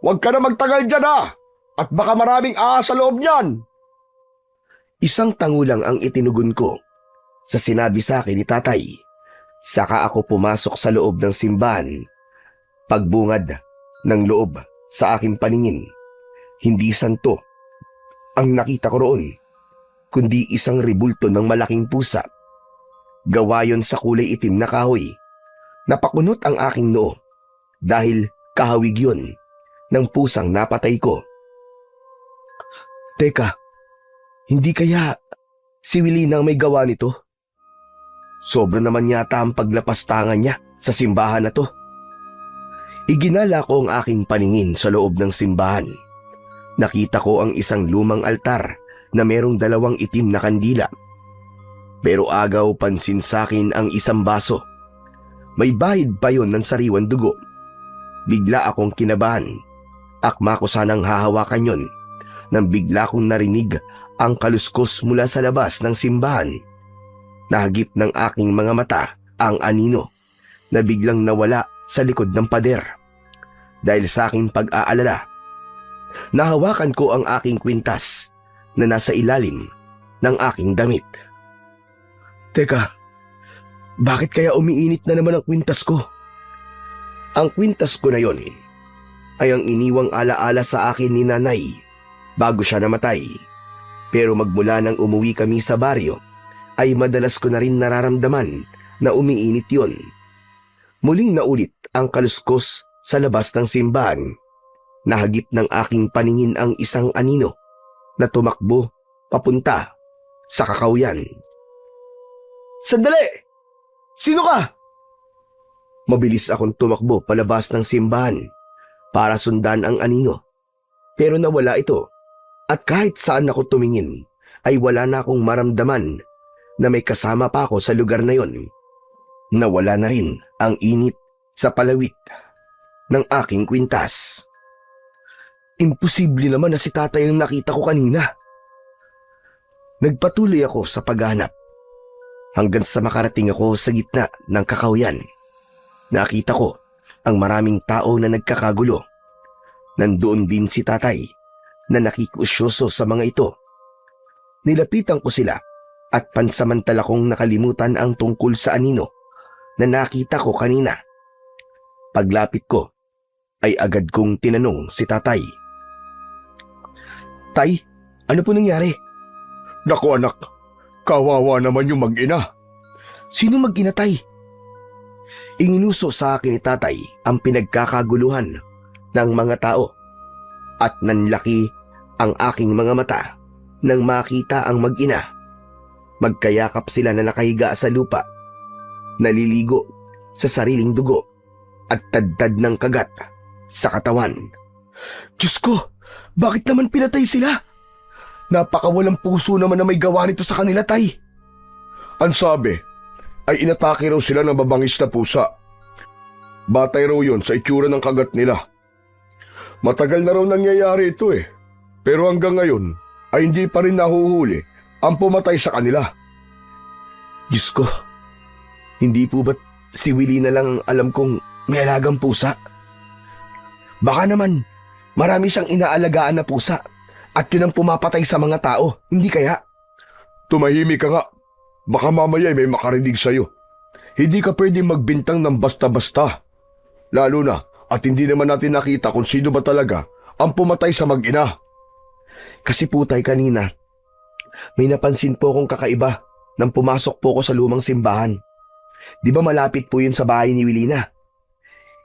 Huwag ka na magtagal dyan ha. At baka maraming ahas sa loob niyan. Isang tango lang ang itinugon ko sa sinabi sa akin ni tatay. Saka ako pumasok sa loob ng simbahan. Pagbungad ng loob sa aking paningin, hindi santo ang nakita ko roon, kundi isang ribulto ng malaking pusa. Gawa yon sa kulay itim na kahoy. Napakunot ang aking noo dahil kahawig yun ng pusang napatay ko. Teka, hindi kaya si Wilina ang may gawa nito? Sobra naman yata ang paglapastangan niya sa simbahan na to. Iginala ko ang aking paningin sa loob ng simbahan. Nakita ko ang isang lumang altar na merong dalawang itim na kandila. Pero agaw pansin sa akin ang isang baso. May bahid pa yon ng sariwang dugo. Bigla akong kinabahan. Akma ko sanang hahawakan yon nang bigla kong narinig ang kaluskos mula sa labas ng simbahan. Nahagip ng aking mga mata ang anino na biglang nawala sa likod ng pader. Dahil sa aking pag-aalala, nahawakan ko ang aking kwintas na nasa ilalim ng aking damit. Teka, bakit kaya umiinit na naman ang kwintas ko? Ang kwintas ko na yon ay ang iniwang alaala sa akin ni nanay bago siya namatay. Pero magmula nang umuwi kami sa baryo, ay madalas ko na rin nararamdaman na umiinit yon. Muling naulit ang kaluskos sa labas ng simbahan. Nahagip ng aking paningin ang isang anino na tumakbo papunta sa kakahuyan. Sandali! Sino ka? Mabilis akong tumakbo palabas ng simbahan para sundan ang anino. Pero nawala ito at kahit saan ako tumingin ay wala na akong maramdaman na may kasama pa ako sa lugar na yon. Nawala na rin ang init sa palawit ng aking kwintas. Imposible naman na si tatay ang nakita ko kanina. Nagpatuloy ako sa paghanap hanggang sa makarating ako sa gitna ng kakahuyan. Nakita ko ang maraming tao na nagkakagulo. Nandoon din si tatay na nakikusyoso sa mga ito. Nilapitan ko sila at pansamantala kong nakalimutan ang tungkol sa anino na nakita ko kanina. Paglapit ko ay agad kong tinanong si tatay. Tay, ano po nangyari? Naku anak, kawawa naman yung mag-ina. Sino mag-ina, tay? Inginuso sa akin ni tatay ang pinagkakaguluhan ng mga tao at nanlaki ang aking mga mata nang makita ang mag-ina. Magkayakap sila na nakahiga sa lupa, naliligo sa sariling dugo at tadtad ng kagat sa katawan. Diyos ko, bakit naman pinatay sila? Napakawalang puso naman na may gawa nito sa kanila, tay. Ang sabi ay inatake raw sila ng mabangis na pusa. Batay raw yun sa itsura ng kagat nila. Matagal na raw nangyayari ito eh. Pero hanggang ngayon ay hindi pa rin nahuhuli ang pumatay sa kanila. Diyos ko, hindi po ba't si Willie na lang alam kong may alagang pusa? Baka naman marami siyang inaalagaan na pusa at yun ang pumapatay sa mga tao, hindi kaya? Tumahimik ka nga. Baka mamaya may makarinig sa'yo. Hindi ka pwedeng magbintang ng basta-basta. Lalo na at hindi naman natin nakita kung sino ba talaga ang pumatay sa mag-ina. Kasi po tay kanina, may napansin po akong kakaiba nang pumasok po ako sa lumang simbahan. Di ba malapit po yun sa bahay ni Wilina?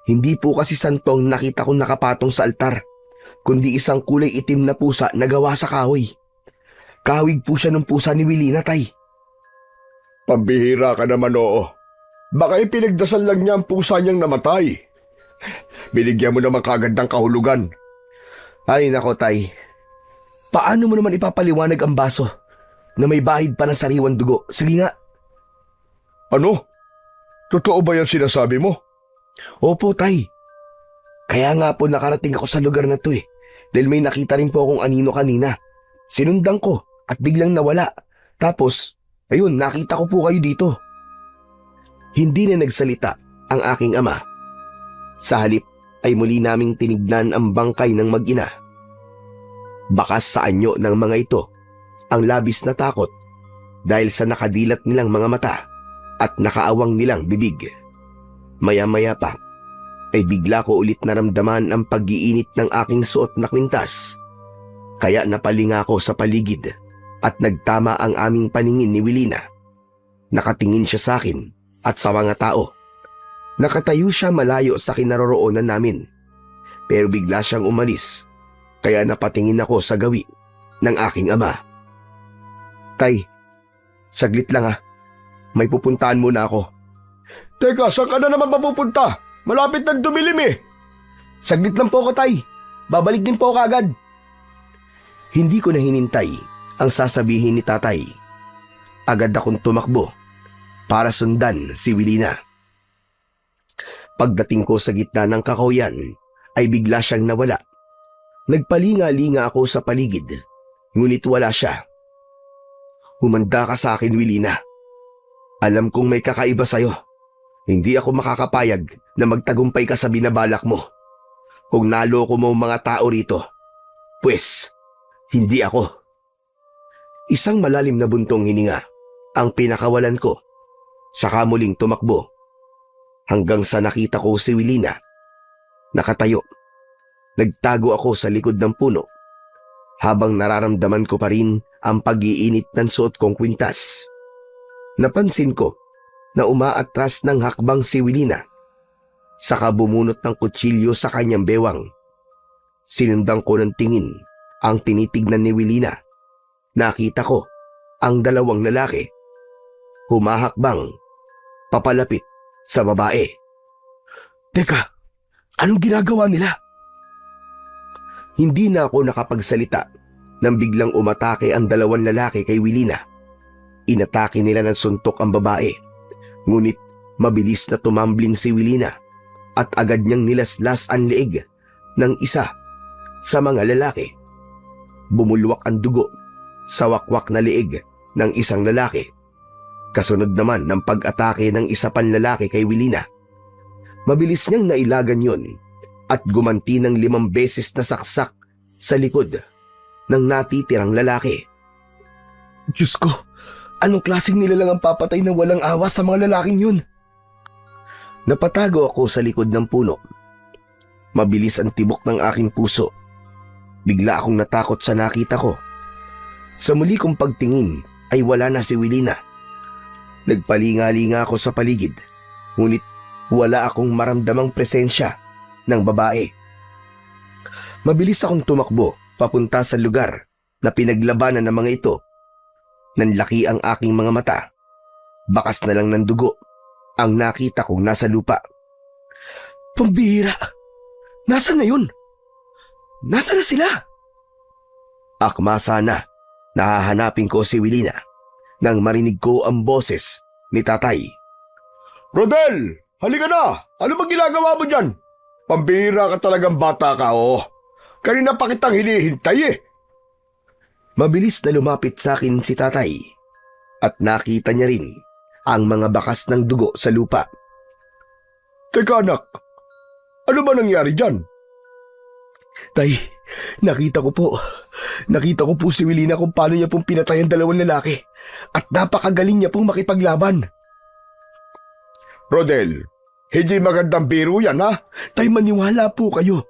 Hindi po kasi santong nakita kong nakapatong sa altar, kundi isang kulay itim na pusa na gawa sa kahoy. Kahawig po siya ng pusa ni Wilina, tay. Pambihira ka naman, oo. Baka ipinagdasal lang niya ang pusa niyang namatay. Binigyan mo naman kagad ng kahulugan. Ay nako, tay. Paano mo naman ipapaliwanag ang baso na may bahid pa ng sariwang dugo? Sige nga. Ano? Totoo ba yan sinasabi mo? Opo, tay. Kaya nga po nakarating ako sa lugar na to eh. Dahil may nakita rin po akong anino kanina. Sinundan ko at biglang nawala. Tapos, ayun, nakita ko po kayo dito. Hindi na nagsalita ang aking ama. Sa halip ay muli naming tinignan ang bangkay ng mag-ina. Bakas sa anyo ng mga ito ang labis na takot dahil sa nakadilat nilang mga mata at nakaawang nilang bibig. Maya-maya pa ay bigla ko ulit naramdaman ang pag-iinit ng aking suot na kwintas. Kaya napalinga ako sa paligid at nagtama ang aming paningin ni Wilina. Nakatingin siya sa akin at sa mga tao. Nakatayo siya malayo sa kinaroroonan namin. Pero bigla siyang umalis, kaya napatingin ako sa gawi ng aking ama. Tay, saglit lang ah. May pupuntahan muna ako. Teka, saan ka na naman mapupunta? Malapit nang dumilim eh. Saglit lang po ako, tay. Babalik din po ako agad. Hindi ko na hinintay ang sasabihin ni tatay. Agad akong tumakbo para sundan si Wilina. Pagdating ko sa gitna ng kakahuyan ay bigla siyang nawala. Nagpalinga-linga ako sa paligid, ngunit wala siya. Humanda ka sa akin, Wilina. Alam kong may kakaiba sa'yo. Hindi ako makakapayag na magtagumpay ka sa binabalak mo. Kung naloko mo mga tao rito, pues, hindi ako. Isang malalim na buntong hininga ang pinakawalan ko. Saka muling tumakbo. Hanggang sa nakita ko si Wilina. Nakatayo. Nagtago ako sa likod ng puno habang nararamdaman ko pa rin ang pag-iinit ng suot kong kwintas. Napansin ko na umaatras ng hakbang si Wilina. Saka bumunot ng kutsilyo sa kanyang bewang. Sinundan ko ng tingin ang tinitignan ni Wilina. Nakita ko ang dalawang lalaki. Humahakbang, papalapit sa babae. Teka, anong ginagawa nila? Hindi na ako nakapagsalita nang biglang umatake ang dalawang lalaki kay Wilina. Inatake nila ng suntok ang babae, ngunit mabilis na tumambling si Wilina at agad niyang nilaslas ang leeg ng isa sa mga lalaki. Bumulwak ang dugo sa wakwak na leeg ng isang lalaki. Kasunod naman ng pag-atake ng isa pang lalaki kay Wilina. Mabilis niyang nailagan yun at gumanti ng 5 beses na saksak sa likod ng natitirang lalaki. Diyos ko, anong klaseng nilalang ang papatay na walang awa sa mga lalaking yun? Napatago ako sa likod ng puno. Mabilis ang tibok ng aking puso. Bigla akong natakot sa nakita ko. Sa muli kong pagtingin ay wala na si Wilina. Nagpalinga-linga ako sa paligid, ngunit wala akong maramdamang presensya ng babae. Mabilis akong tumakbo papunta sa lugar na pinaglabanan ng mga ito. Nanlaki ang aking mga mata. Bakas na lang ng dugo ang nakita kong nasa lupa. Pambihira! Nasaan na yun? Nasaan na sila? Akma sana nahahanapin ko si Wilina nang marinig ko ang boses ni tatay. Rodel! Halika na! Ano ba ginagawa mo dyan? Pambihira ka talagang bata ka, oo. Kanina pa kitang hinihintay eh. Mabilis na lumapit sa akin si tatay at nakita niya rin ang mga bakas ng dugo sa lupa. Teka anak, ano ba nangyari dyan? Tay, nakita ko po si Wilina kung paano niya pong pinatay ang dalawang lalaki at napakagaling niya pong makipaglaban. Rodel, hindi magandang biro yan ha? Tay, maniwala po kayo.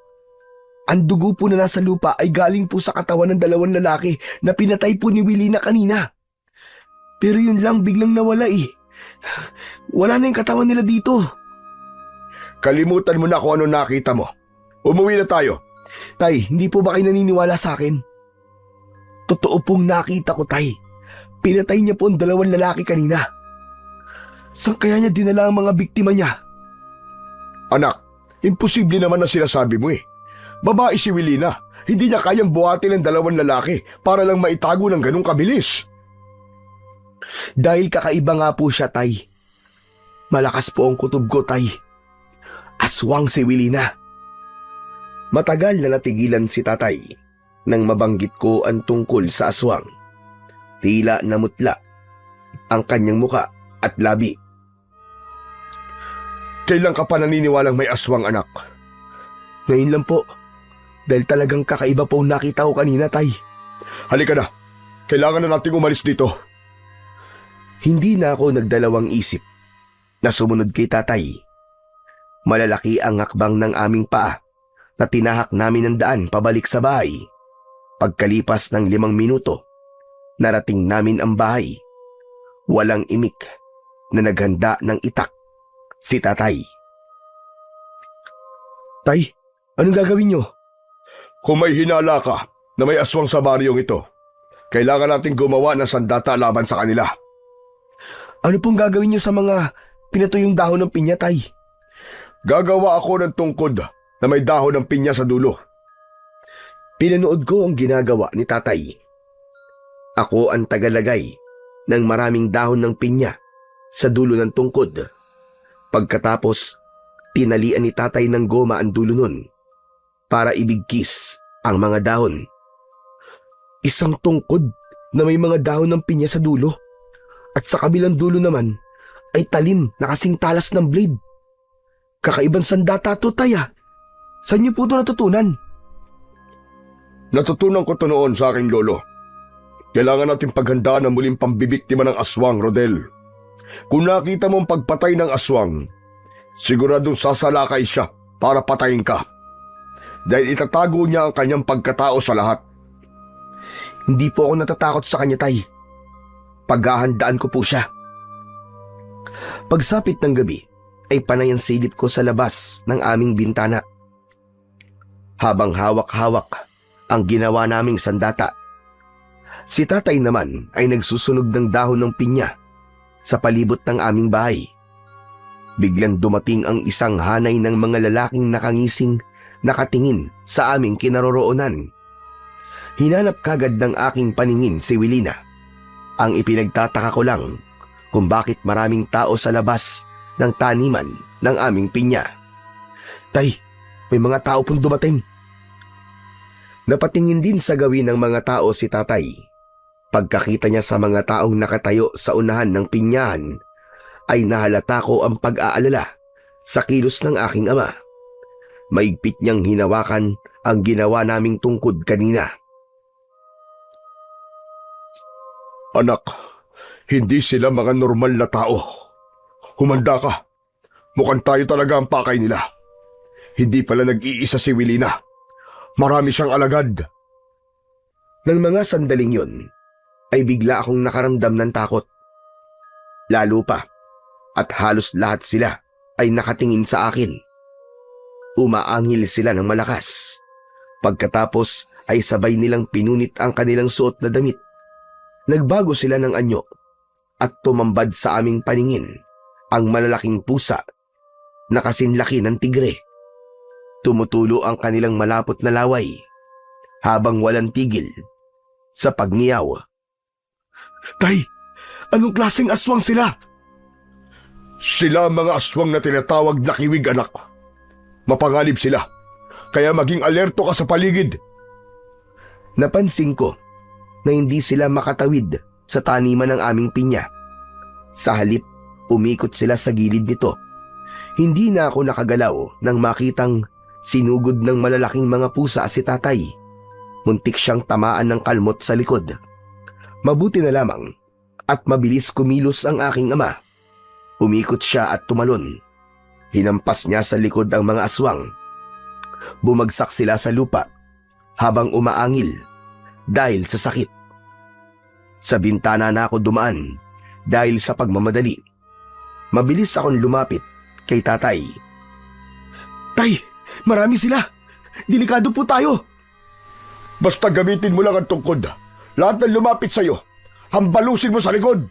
Ang dugo po na nasa lupa ay galing po sa katawan ng dalawang lalaki na pinatay po ni Wilina kanina. Pero yun lang, biglang nawala eh. Wala na yung katawan nila dito. Kalimutan mo na kung ano nakita mo. Umuwi na tayo. Tay, hindi po ba kayo naniniwala sa akin? Totoo pong nakita ko, Tay. Pinatay niya po ang dalawang lalaki kanina. Saan kaya niya dinala ang mga biktima niya? Anak, imposible naman ang sinasabi mo eh. Babae si Wilina. Hindi niya kayang buhatin ang dalawang lalaki para lang maitago ng ganung kabilis. Dahil kakaiba nga po siya, Tay. Malakas po ang kutob ko, Tay. Aswang si Wilina. Matagal na natigilan si tatay nang mabanggit ko ang tungkol sa aswang. Tila namutla ang kanyang muka at labi. Kailan ka pa naniniwalang may aswang, anak? Ngayon lang po. Dahil talagang kakaiba po ang nakita ko kanina, Tay. Halika na. Kailangan na nating umalis dito. Hindi na ako nagdalawang isip na sumunod kay tatay. Malalaki ang hakbang ng aming paa na tinahak namin ng daan pabalik sa bahay. Pagkalipas ng 5 minuto, narating namin ang bahay. Walang imik na naghanda ng itak si tatay. Tay, anong gagawin niyo? Kung may hinala ka na may aswang sa baryong ito, kailangan nating gumawa ng sandata laban sa kanila. Ano pong gagawin niyo sa mga pinatuyong dahon ng pinya, Tay? Gagawa ako ng tungkod na may dahon ng pinya sa dulo. Pinanood ko ang ginagawa ni tatay. Ako ang tagalagay ng maraming dahon ng pinya sa dulo ng tungkod. Pagkatapos, tinalian ni tatay ng goma ang dulo nun para ibigkis ang mga dahon. Isang tungkod na may mga dahon ng pinya sa dulo at sa kabilang dulo naman ay talim na kasing talas ng blade. Kakaibang sandata to, Tay. Saan niyo po ito natutunan? Natutunan ko ito noon sa aking lolo. Kailangan natin paghandaan ang muling pambibiktima ng aswang, Rodel. Kung nakita mo ang pagpatay ng aswang, siguradong sasalakay siya para patayin ka. Dahil itatago niya ang kanyang pagkatao sa lahat. Hindi po ako natatakot sa kanya, Tay. Paghahandaan ko po siya. Pagsapit ng gabi, ay panay ang silip ko sa labas ng aming bintana. Habang hawak-hawak ang ginawa naming sandata, si tatay naman ay nagsusunog ng dahon ng pinya sa palibot ng aming bahay. Biglang dumating ang isang hanay ng mga lalaking nakangising nakatingin sa aming kinaroroonan. Hinanap kagad ng aking paningin si Wilina. Ang ipinagtataka ko lang kung bakit maraming tao sa labas ng taniman ng aming pinya. Tay, may mga tao pong dumating. Napatingin din sa gawin ng mga tao si tatay. Pagkakita niya sa mga taong nakatayo sa unahan ng pinyahan, ay nahalata ko ang pag-aalala sa kilos ng aking ama. Maigpit niyang hinawakan ang ginawa naming tungkod kanina. Anak, hindi sila mga normal na tao. Humanda ka. Mukhang tayo talaga ang pakay nila. Hindi pala nag-iisa si Wilina. Marami siyang alagad. Nang mga sandaling yun, ay bigla akong nakaramdam ng takot. Lalo pa, at halos lahat sila ay nakatingin sa akin. Umaangil sila ng malakas. Pagkatapos ay sabay nilang pinunit ang kanilang suot na damit. Nagbago sila ng anyo at tumambad sa aming paningin ang malalaking pusa na kasinlaki ng tigre. Tumutulo ang kanilang malapot na laway habang walang tigil sa pagngiyaw. Tay, anong klaseng aswang sila? Sila ang mga aswang na tinatawag na kiwig, anak. Mapanganib sila, kaya maging alerto ka sa paligid. Napansin ko na hindi sila makatawid sa taniman ng aming pinya. Sa halip, umikot sila sa gilid nito. Hindi na ako nakagalaw nang makitang sinugod ng malalaking mga pusa si tatay. Muntik siyang tamaan ng kalmot sa likod. Mabuti na lamang at mabilis kumilos ang aking ama. Umikot siya at tumalon. Hinampas niya sa likod ang mga aswang. Bumagsak sila sa lupa habang umaangil dahil sa sakit. Sa bintana na ako dumaan dahil sa pagmamadali. Mabilis akong lumapit kay tatay. Tay, marami sila. Delikado po tayo. Basta gamitin mo lang ang tungkod. Lahat ng lumapit sa'yo, hambalusin mo sa likod.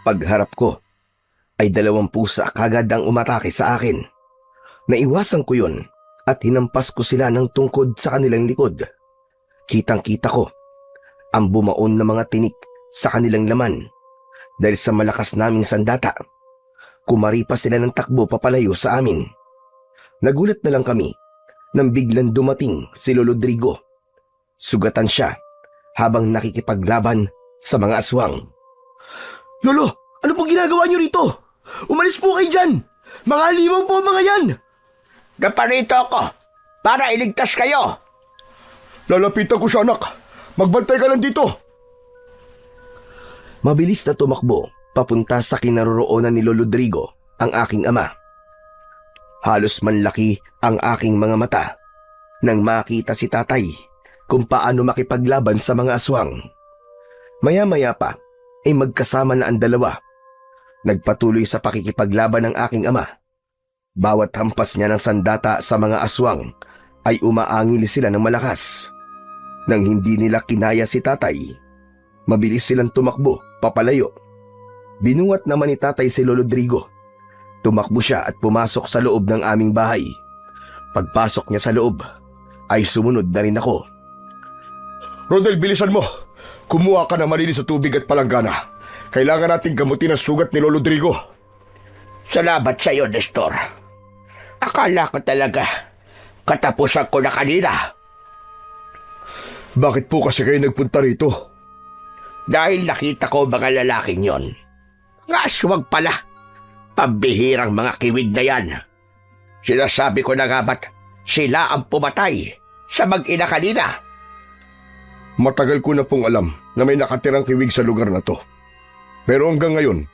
Pagharap ko, ay 2 pusa kagad ang umatake sa akin. Naiwasan ko yun at hinampas ko sila ng tungkod sa kanilang likod. Kitang-kita ko ang bumaon na mga tinik sa kanilang laman dahil sa malakas naming sandata. Kumari pa sila ng takbo papalayo sa amin. Nagulat na lang kami nang biglang dumating si Lolo Rodrigo. Sugatan siya habang nakikipaglaban sa mga aswang. Lolo, ano pong ginagawa niyo rito? Umalis po kayo dyan. Mga limang po mga yan. Naparito ako para iligtas kayo. Lalapitan ko siya, anak. Magbantay ka lang dito. Mabilis na tumakbo papunta sa kinaroroonan ni Lolo Rodrigo ang aking ama. Halos manlaki ang aking mga mata nang makita si tatay kung paano makipaglaban sa mga aswang. Maya-maya pa ay magkasama na ang dalawa. Nagpatuloy sa pakikipaglaban ng aking ama. Bawat hampas niya ng sandata sa mga aswang ay umaangil sila ng malakas. Nang hindi nila kinaya si tatay, mabilis silang tumakbo papalayo. Binuhat naman ni tatay si Lolo Rodrigo. Tumakbo siya at pumasok sa loob ng aming bahay. Pagpasok niya sa loob, ay sumunod na rin ako. Rodel, bilisan mo. Kumuha ka ng malinis sa tubig at palanggana. Kailangan nating gamutin ang sugat ni Lolo Rodrigo. Salamat sa iyo, Nestor. Akala ko talaga katapusan ko na kanina. Bakit po kasi kayo nagpunta rito? Dahil nakita ko mga lalaking yon. Nga aswang pala. Pambihirang mga kiwig na yan. Sinasabi ko na nga ba't sila ang pumatay sa mag-ina kanina. Matagal ko na pong alam na may nakatirang kiwig sa lugar na to. Pero hanggang ngayon,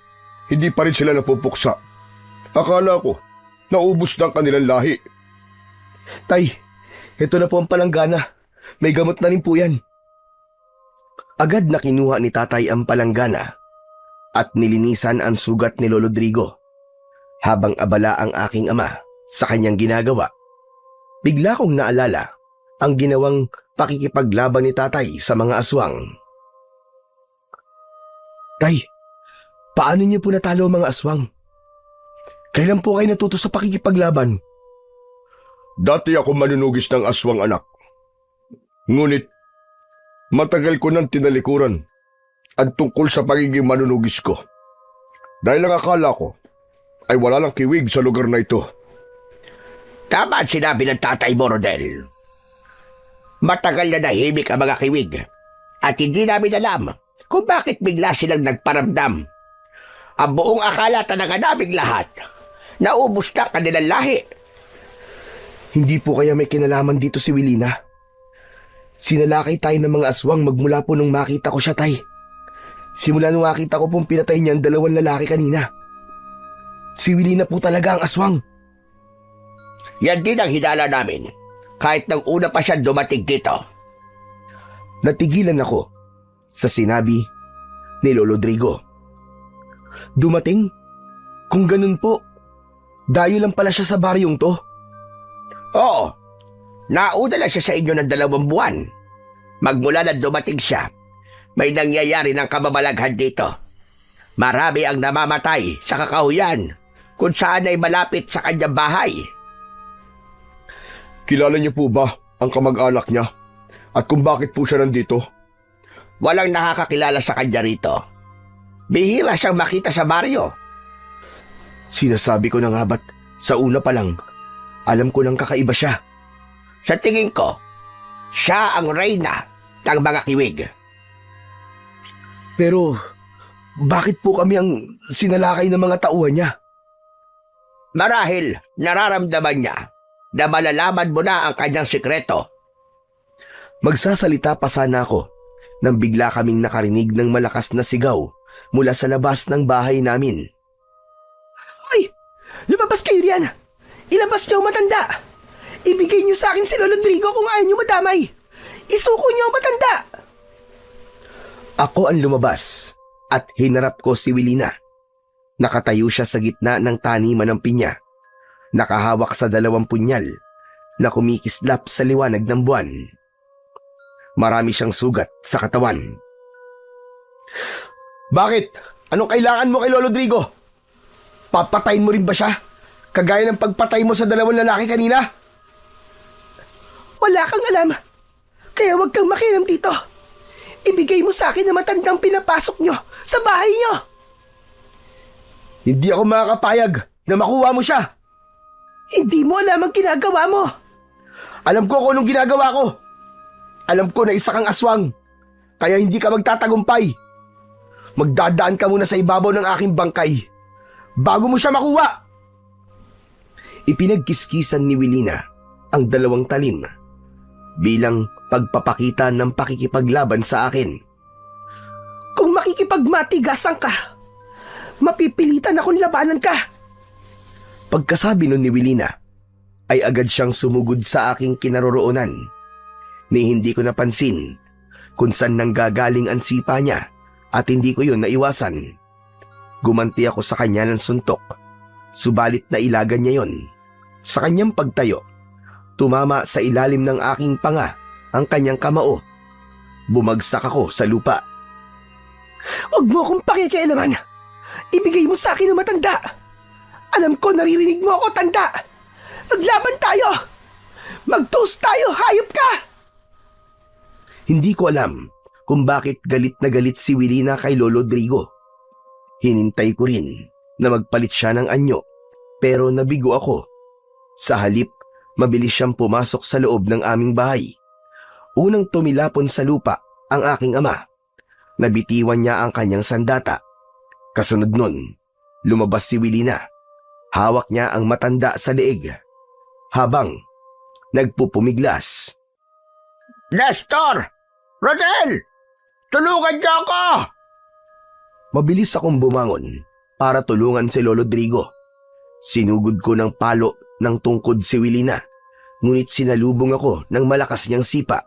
hindi pa rin sila napupuksa. Akala ko, naubos na ang kanilang lahi. Tay, ito na po ang palanggana. May gamot na rin po yan. Agad na kinuha ni tatay ang palanggana at nilinisan ang sugat ni Lolo Rodrigo. Habang abala ang aking ama sa kanyang ginagawa, bigla kong naalala ang ginawang pakikipaglaban ni tatay sa mga aswang. Tay, paano niyo po natalo ang mga aswang? Kailan po kayo natuto sa pakikipaglaban? Dati ako manunugis ng aswang, anak. Ngunit, matagal ko nang tinalikuran ang tungkol sa pagiging manunugis ko. Dahil ang akala ko ay wala lang kiwig sa lugar na ito. Tama ang sinabi ng tatay mo, Rodel. Matagal na nahimik ang mga kiwig at hindi namin alam kung bakit bigla silang nagparamdam. Ang buong akala talaga naming lahat, naubos na kanilang lahi. Hindi po kaya may kinalaman dito si Wilina? Sinalakay tayo ng mga aswang magmula po nung makita ko siya, tay. Simula nung makita ko pong pinatay niya ang 2 lalaki kanina. Si Wilina po talaga ang aswang. Yan din ang hinala namin, kahit nang una pa siya dumating dito. Natigilan ako sa sinabi ni Lolo Drigo. Dumating? Kung ganun po, dayo lang pala siya sa baryong to. Oo, nauna lang siya sa inyo ng 2 buwan. Magmula na dumating siya, may nangyayari ng kababalaghan dito. Marami ang namamatay sa kakahuyan kung saan ay malapit sa kanyang bahay. Kilala niyo po ba ang kamag-anak niya? At kung bakit po siya nandito? Walang nakakakilala sa kanya rito. Bihira siyang makita sa baryo. Sinasabi ko na nga ba't sa una pa lang, alam ko nang kakaiba siya. Sa tingin ko, siya ang reyna ng mga kiwig. Pero, bakit po kami ang sinalakay ng mga tauhan niya? Marahil nararamdaman niya na malalaman mo na ang kanyang sikreto. Magsasalita pa sana ako nang bigla kaming nakarinig ng malakas na sigaw mula sa labas ng bahay namin. Ay! Lumabas kayo riyan! Ilabas niyo ang matanda! Ibigay niyo sa akin si Lolo Drigo kung ayaw niyo madamay! Isuko niyo ang matanda! Ako ang lumabas at hinarap ko si Wilina. Nakatayo siya sa gitna ng taniman ng pinya. Nakahawak sa 2 punyal na kumikislap sa liwanag ng buwan. Marami siyang sugat sa katawan. Bakit? Anong kailangan mo kay Lolo Drigo? Papatayin mo rin ba siya? Kagaya ng pagpatay mo sa 2 lalaki kanina? Wala kang alam. Kaya huwag kang makialam dito. Ibigay mo sa akin ang matandang pinapasok niyo sa bahay niyo. Hindi ako makakapayag na makuha mo siya. Hindi mo alam ang ginagawa mo. Alam ko kung anong ginagawa ko. Alam ko na isa kang aswang, kaya hindi ka magtatagumpay. Magdadaan ka muna sa ibabaw ng aking bangkay bago mo siya makuha. Ipinagkiskisan ni Wilina ang 2 talim bilang pagpapakita ng pakikipaglaban sa akin. Kung makikipagmatigasan ka, mapipilitan akong labanan ka. Pagkasabi nun ni Wilina, ay agad siyang sumugod sa aking kinaroroonan. Ni hindi ko napansin kung saan nanggagaling ang sipa niya at hindi ko yun naiwasan. Gumanti ako sa kanya ng suntok, subalit nailagan niya yon. Sa kanyang pagtayo, tumama sa ilalim ng aking panga ang kanyang kamao. Bumagsak ako sa lupa. Huwag mo akong pakikialaman. Ibigay mo sa akin ang matanda. Alam ko naririnig mo ako, tanda. Maglaban tayo. Mag-toast tayo, hayop ka. Hindi ko alam kung bakit galit na galit si Wilina kay Lolo Drigo. Hinintay ko rin na magpalit siya ng anyo, pero nabigo ako. Sa halip, mabilis siyang pumasok sa loob ng aming bahay. Unang tumilapon sa lupa ang aking ama. Nabitiwan niya ang kanyang sandata. Kasunod nun, lumabas si Wilina. Hawak niya ang matanda sa leeg habang nagpupumiglas. Nestor! Rodel! Tulungan niyo ako! Mabilis akong bumangon para tulungan si Lolo Drigo. Sinugod ko ng palo ng tungkod si Wilina, ngunit sinalubong ako ng malakas niyang sipa.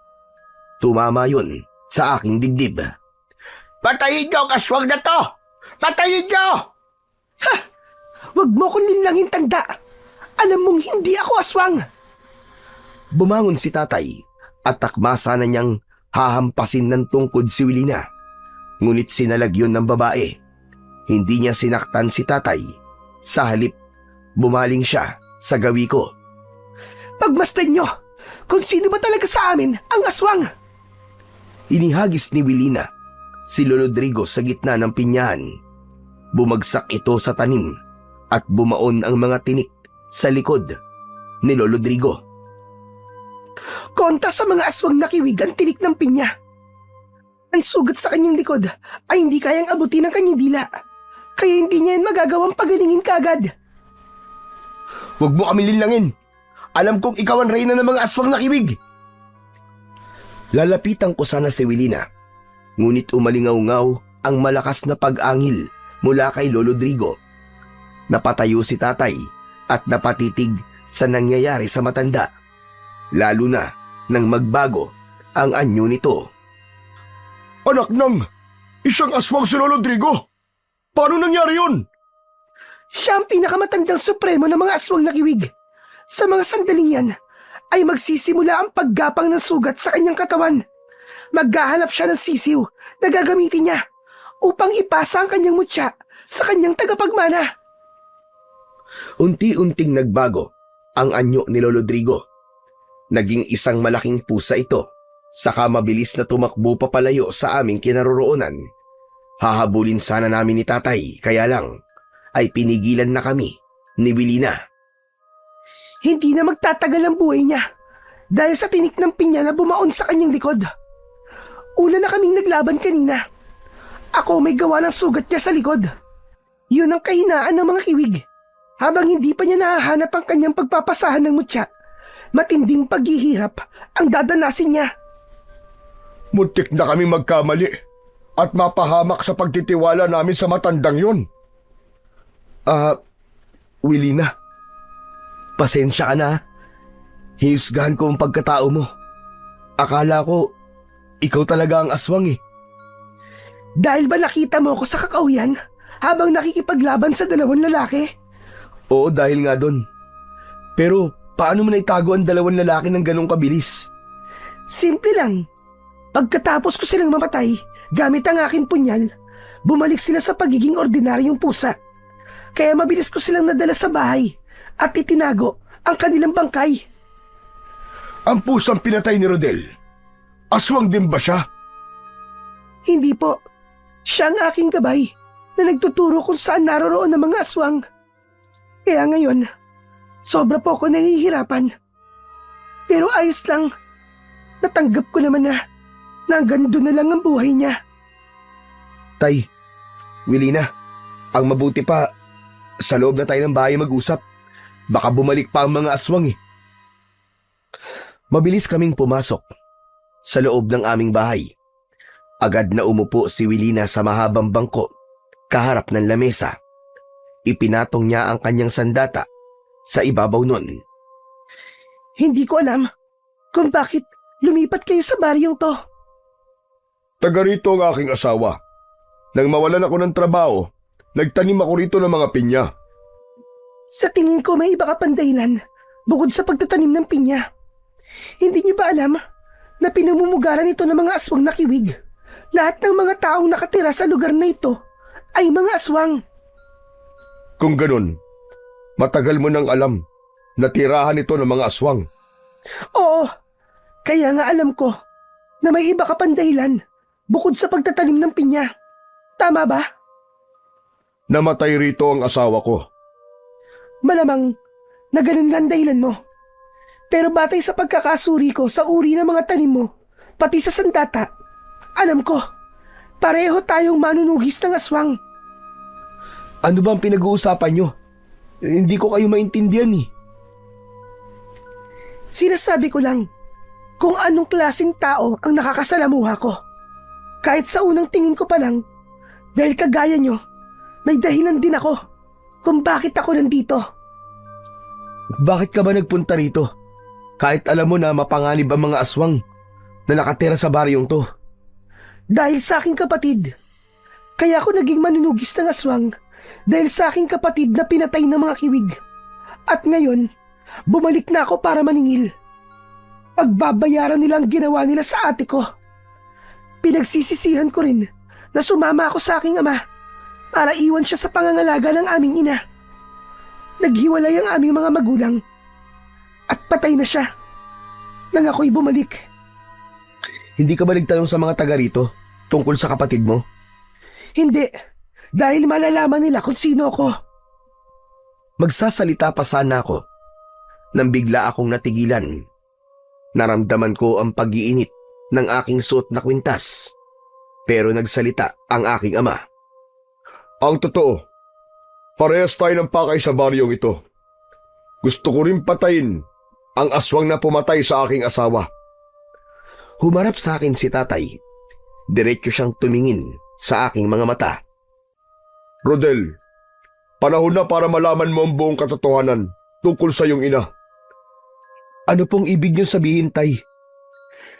Tumama yun sa aking dibdib. Patayin niyo ang aswang na to! Patayin niyo! Ha! Huwag mo akong linlangin, tanda. Alam mong hindi ako aswang. Bumangon si tatay at takmasa na niyang hahampasin ng tungkod si Wilina. Ngunit sinalag yun ng babae. Hindi niya sinaktan si tatay. Sa halip, bumaling siya sa gawi ko. Pagmasdan nyo kung sino ba talaga sa amin ang aswang. Inihagis ni Wilina si Lolo Rodrigo sa gitna ng pinyahan. Bumagsak ito sa tanim at bumaon ang mga tinik sa likod ni Lolo Rodrigo. Kontra sa mga aswang na kiwig ang tinik ng pinya. Ang sugat sa kanyang likod ay hindi kayang abutin ng kanyang dila. Kaya hindi niya yan magagawang pagalingin kaagad. Huwag mo kami linlangin. Alam kong ikaw ang reyna ng mga aswang na kiwig. Lalapitan ko sana si Wilina, ngunit umalingaw-ngaw ang malakas na pag-angil mula kay Lolo Rodrigo. Napatayo si tatay at napatitig sa nangyayari sa matanda, lalo na nang magbago ang anyo nito. Anak ng isang aswang si Lolo Rodrigo! Paano nangyari yun? Siya ang pinakamatandang supremo ng mga aswang na kiwig. Sa mga sandaling yan, ay magsisimula ang paggapang ng sugat sa kanyang katawan. Maghahanap siya ng sisiw na gagamitin niya upang ipasa ang kanyang mutya sa kanyang tagapagmana. Unti-unting nagbago ang anyo ni Lolo Rodrigo. Naging isang malaking pusa ito, saka mabilis na tumakbo papalayo sa aming kinaroroonan. Hahabulin sana namin ni tatay, kaya lang ay pinigilan na kami ni Wilina. Hindi na magtatagal ang buhay niya dahil sa tinik ng pinya na bumaon sa kanyang likod. Una na kaming naglaban kanina. Ako may gawa ng sugat niya sa likod. Yun ang kahinaan ng mga kiwig. Habang hindi pa niya nahahanap ang kanyang pagpapasahan ng mutya, matinding paghihirap ang dadanasin niya. Muntik na kami magkamali at mapahamak sa pagtitiwala namin sa matandang yon. Wilina, pasensya ka na. Hinusgahan ko ang pagkatao mo. Akala ko, ikaw talaga ang aswang eh. Dahil ba nakita mo ako sa kakauyan habang nakikipaglaban sa dalawang lalaki? Oo, dahil nga doon. Pero paano mo naitago ang dalawang lalaki ng ganong kabilis? Simple lang. Pagkatapos ko silang mamatay, gamit ang aking punyal, bumalik sila sa pagiging ordinaryong pusa. Kaya mabilis ko silang nadala sa bahay at itinago ang kanilang bangkay. Ang pusang pinatay ni Rodel, aswang din ba siya? Hindi po. Siya ang aking gabay na nagtuturo kung saan naroroon ang mga aswang. Kaya ngayon, sobra po ako nahihirapan. Pero ayos lang. Natanggap ko naman na hanggang doon na lang ang buhay niya. Tay, Wilina, ang mabuti pa, sa loob na tayo ng bahay mag-usap. Baka bumalik pa ang mga aswang eh. Mabilis kaming pumasok sa loob ng aming bahay. Agad na umupo si Wilina sa mahabang bangko, kaharap ng lamesa. Ipinatong niya ang kanyang sandata sa ibabaw nun. Hindi ko alam kung bakit lumipat kayo sa baryong to. Taga rito ang aking asawa. Nang mawalan ako ng trabaho, nagtanim ako rito ng mga pinya. Sa tingin ko may iba ka pang dahilan bukod sa pagtatanim ng pinya. Hindi niyo ba alam na pinamumugaran ito ng mga aswang na kiwig? Lahat ng mga taong nakatira sa lugar na ito ay mga aswang. Kung ganun, matagal mo nang alam na tirahan ito ng mga aswang. Oo, kaya nga alam ko na may iba ka pang dahilan bukod sa pagtatanim ng pinya. Tama ba? Namatay rito ang asawa ko. Malamang na ganun nga ang dahilan mo. Pero batay sa pagkakasuri ko sa uri ng mga tanim mo, pati sa sandata, alam ko, pareho tayong manunugis ng aswang. Ano ba ang pinag-uusapan nyo? Hindi ko kayo maintindihan eh. Sinasabi ko lang kung anong klaseng tao ang nakakasalamuha ko. Kahit sa unang tingin ko pa lang, dahil kagaya nyo, may dahilan din ako kung bakit ako nandito. Bakit ka ba nagpunta rito? Kahit alam mo na mapanganib ang mga aswang na nakatira sa baryong to. Dahil sa aking kapatid. Kaya ako naging manunugis ng aswang dahil sa aking kapatid na pinatay ng mga kiwig. At ngayon, bumalik na ako para maningil. Pagbabayaran nila ang ginawa nila sa ate ko. Pinagsisisihan ko rin na sumama ako sa aking ama para iwan siya sa pangangalaga ng aming ina. Naghiwalay ang aming mga magulang. At patay na siya. Nang ako'y bumalik. Hindi ka ba nagtanong sa mga taga rito tungkol sa kapatid mo? Hindi. Dahil malalaman nila kung sino ako. Magsasalita pa sana ako nang bigla akong natigilan. Naramdaman ko ang pag-iinit ng aking suot na kwintas. Pero nagsalita ang aking ama. Ang totoo, parehas tayo ng pakay sa baryong ito. Gusto ko rin patayin ang aswang na pumatay sa aking asawa. Humarap sa akin si tatay. Diretso siyang tumingin sa aking mga mata. Rodel, panahon na para malaman mo ang buong katotohanan tungkol sa iyong ina. Ano pong ibig niyong sabihin, tay?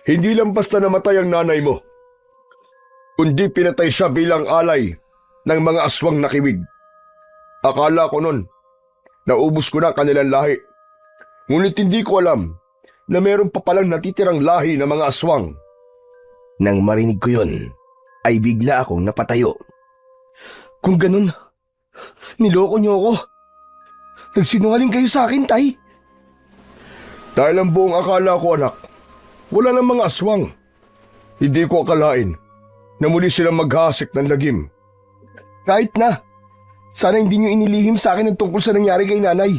Hindi lang basta namatay ang nanay mo, kundi pinatay siya bilang alay ng mga aswang nakiwig. Akala ko nun, naubos ko na kanilang lahi. Ngunit hindi ko alam na meron pa palang natitirang lahi ng mga aswang. Nang marinig ko yun, ay bigla akong napatayo. Kung ganun, niloko niyo ako. Nagsinungaling kayo sa akin, tay. Dahil ang buong akala ko, anak, wala ng mga aswang. Hindi ko akalain na muli silang maghasik ng lagim. Kahit na, sana hindi niyo inilihim sa akin ang tungkol sa nangyari kay nanay.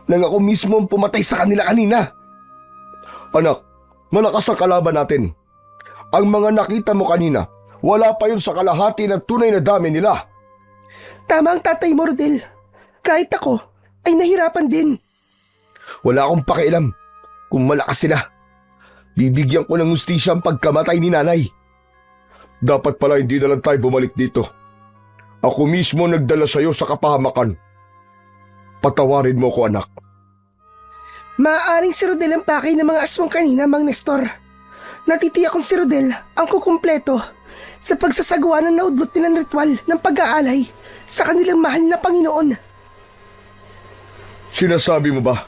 Nang ako mismo ang pumatay sa kanila kanina. Anak, malakas ang kalaban natin. Ang mga nakita mo kanina, wala pa yun sa kalahati ng tunay na dami nila. Tama ang tatay mo, Rodel. Kahit ako, ay nahirapan din. Wala akong pakialam kung malakas sila. Bibigyan ko ng hustisya ang pagkamatay ni nanay. Dapat pala hindi na lang tayo bumalik dito. Ako mismo nagdala sa iyo sa kapahamakan. Patawarin mo ko, anak. Maaaring si Rodel ang pakay ng mga aswang kanina, Mang Nestor. Natitiyak kong si Rodel ang kukumpleto sa pagsasagawa ng naudlot nilang ritual ng pag-aalay sa kanilang mahal na Panginoon. Sinasabi mo ba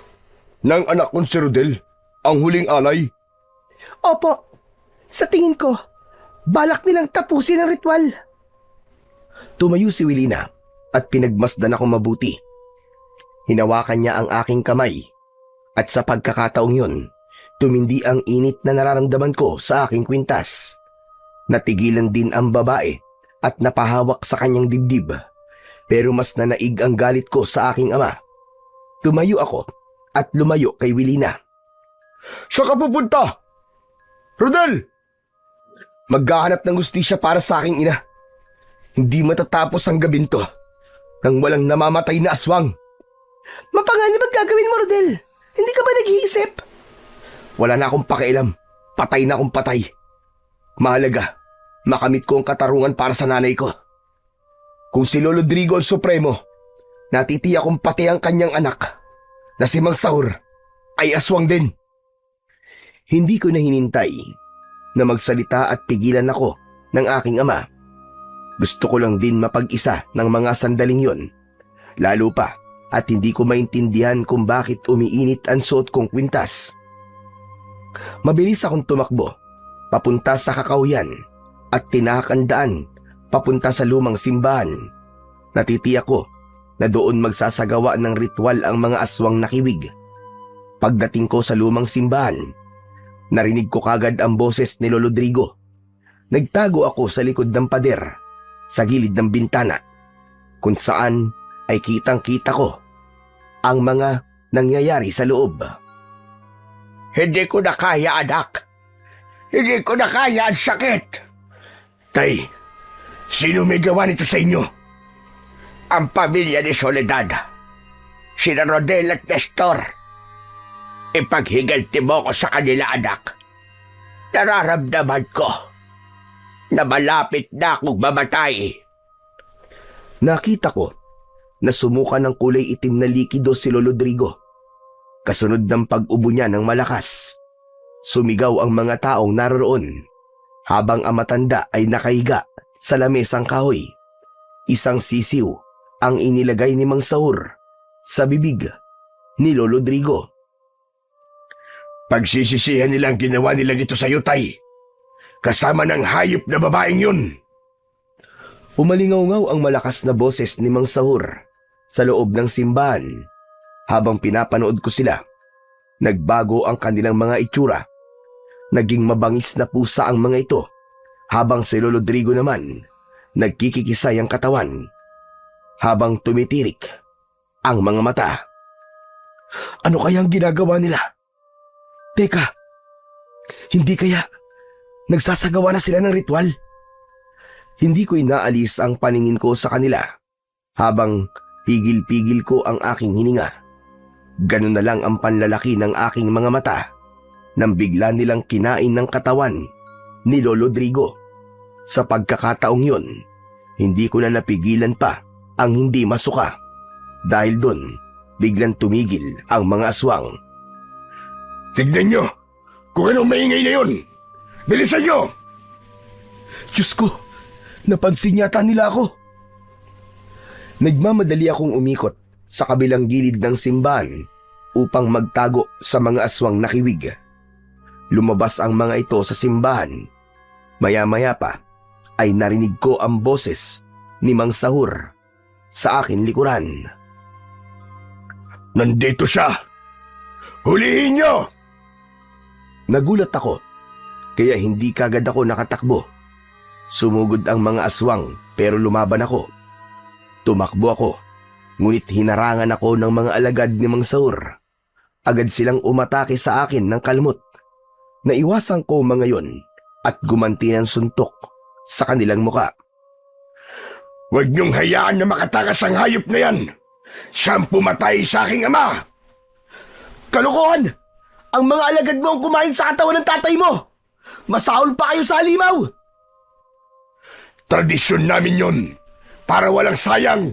ng anak kong si Rodel ang huling alay? Opo, sa tingin ko, balak nilang tapusin ang ritual. Tumayo si Wilina at pinagmasdan ako mabuti. Hinawakan niya ang aking kamay at sa pagkakataong yun, tumindi ang init na nararamdaman ko sa aking kwintas. Natigilan din ang babae at napahawak sa kanyang dibdib, pero mas nanaig ang galit ko sa aking ama. Tumayo ako at lumayo kay Wilina. Saan ka pupunta? Rodel! Maghahanap ng hustisya para sa aking ina. Hindi matatapos ang gabing to nang walang namamatay na aswang. Mapanganib ang gagawin mo, Rodel. Hindi ka ba nag-iisip? Wala na akong pakialam. Patay na akong patay. Mahalaga, makamit ko ang katarungan para sa nanay ko. Kung si Lolo Rodrigo ang supremo, natitiyak kong pati ang kanyang anak na si Mang Sahur ay aswang din. Hindi ko na hinintay na magsalita at pigilan ako ng aking ama. Gusto ko lang din mapag-isa ng mga sandaling yon. Lalo pa at hindi ko maintindihan kung bakit umiinit ang suot kong kwintas. Mabilis akong tumakbo papunta sa kakauyan at tinakandaan papunta sa lumang simbahan. Natitiyak ko na doon magsasagawa ng ritual ang mga aswang nakiwig. Pagdating ko sa lumang simbahan, narinig ko kagad ang boses ni Lolo Rodrigo. Nagtago ako sa likod ng pader, sa gilid ng bintana, kung saan ay kitang-kita ko ang mga nangyayari sa loob. Hindi ko na kaya, anak. Hindi ko na kaya, ang sakit. Tay, sino may gawa nito sa inyo? Ang pamilya ni Soledad. Sina Rodel at Nestor. Ipaghiganti mo ko sa kanila, anak. Nararamdaman ko na malapit na akong mamatay. Nakita ko na sumuka ng kulay itim na likido si Lolo Rodrigo. Kasunod ng pag-ubo niya ng malakas, sumigaw ang mga taong naroon habang ang matanda ay nakahiga sa lamesang kahoy. Isang sisiw ang inilagay ni Mang Sahur sa bibig ni Lolo Rodrigo. Pagsisisihan nilang ginawa nila dito sa iyo, tay. Kasama ng hayop na babaeng yun. Umalingaw-ngaw ang malakas na boses ni Mang Sahur sa loob ng simbahan. Habang pinapanood ko sila, Nagbago ang kanilang mga itsura. Naging mabangis na pusa ang mga ito, habang si Lolo Rodrigo naman, nagkikikisay ang katawan, habang tumitirik ang mga mata. Ano kayang ginagawa nila? Teka, hindi kaya nagsasagawa na sila ng ritual? Hindi ko inaalis ang paningin ko sa kanila, habang pigil-pigil ko ang aking hininga. Ganun na lang ang panlalaki ng aking mga mata nang bigla nilang kinain ng katawan ni Lolo Rodrigo. Sa pagkakataong yun, hindi ko na napigilan pa ang hindi masuka. Dahil dun, biglang tumigil ang mga aswang. Tignan nyo kung anong maingay na yun. Bilisan nyo! Diyos ko, napansin yata nila ako. Nagmamadali akong umikot sa kabilang gilid ng simbahan upang magtago sa mga aswang nakiwig. Lumabas ang mga ito sa simbahan. Maya-maya pa ay narinig ko ang boses ni Mang Sahur sa akin likuran. Nandito siya! Hulihin nyo! Nagulat ako, kaya hindi kagad ako nakatakbo. Sumugod ang mga aswang pero lumaban ako. Tumakbo ako, ngunit hinarangan ako ng mga alagad ni Mang Sahur. Agad silang umatake sa akin ng kalmot. Naiwasan ko mga yon at gumanti ng suntok sa kanilang muka. Huwag niyong hayaan na makatakas ang hayop na yan! Siyang pumatay sa aking ama! Kalokohan! Ang mga alagad mo ang kumain sa katawan ng tatay mo! Masaol pa kayo sa halimaw! Tradisyon namin yon para walang sayang!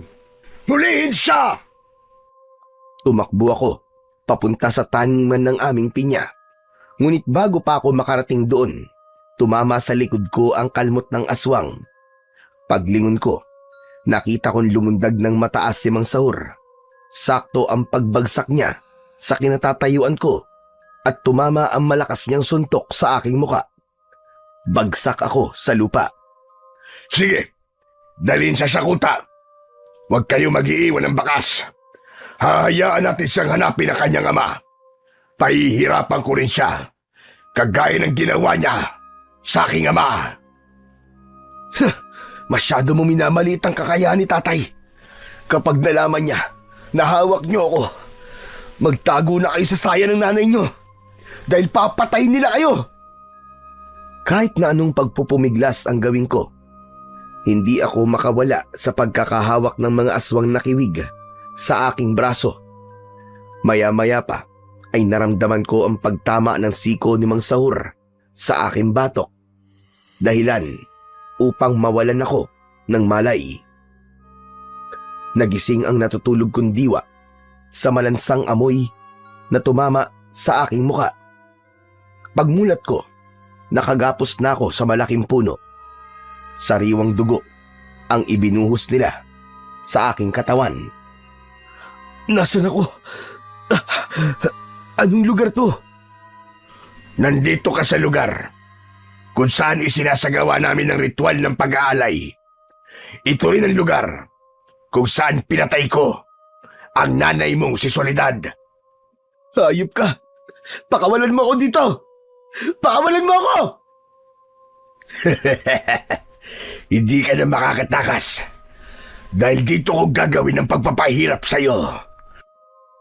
Hulihin siya! Tumakbo ako papunta sa taniman ng aming pinya. Ngunit bago pa ako makarating doon, tumama sa likod ko ang kalmot ng aswang. Paglingon ko, nakita kong lumundag ng mataas si Mang Sahur. Sakto ang pagbagsak niya sa kinatatayuan ko at tumama ang malakas niyang suntok sa aking muka. Bagsak ako sa lupa. Sige, dalhin sa sakuta. Huwag kayo mag-iiwan ng bakas. Hahayaan natin siyang hanapin ang kanyang ama. Pahihirapan ko rin siya, kagaya ng ginawa niya sa aking ama. Masyado mo minamaliit ang kakayahan ni tatay. Kapag nalaman niya na hawak niyo ako, magtago na kayo sa saya ng nanay niyo dahil papatayin nila kayo. Kahit na anong pagpupumiglas ang gawin ko, hindi ako makawala sa pagkakahawak ng mga aswang nakiwig sa aking braso. Maya-maya pa ay naramdaman ko ang pagtama ng siko ni Mang Sahur sa aking batok. Dahilan upang mawalan ako ng malay. Nagising ang natutulog kong diwa sa malansang amoy na tumama sa aking muka. Pagmulat ko, nakagapos na ako sa malaking puno. Sariwang dugo ang ibinuhos nila sa aking katawan. Nasaan ako? Anong lugar to? Nandito ka sa lugar kung saan isinasagawa namin ang ritual ng pag-aalay. Ito rin ang lugar kung saan pinatay ko ang nanay mong si Soledad. Hayop ka! Pakawalan mo ako dito! Pakawalan mo ako! Hindi ka na makakatakas dahil dito ko gagawin ang pagpapahirap sa'yo.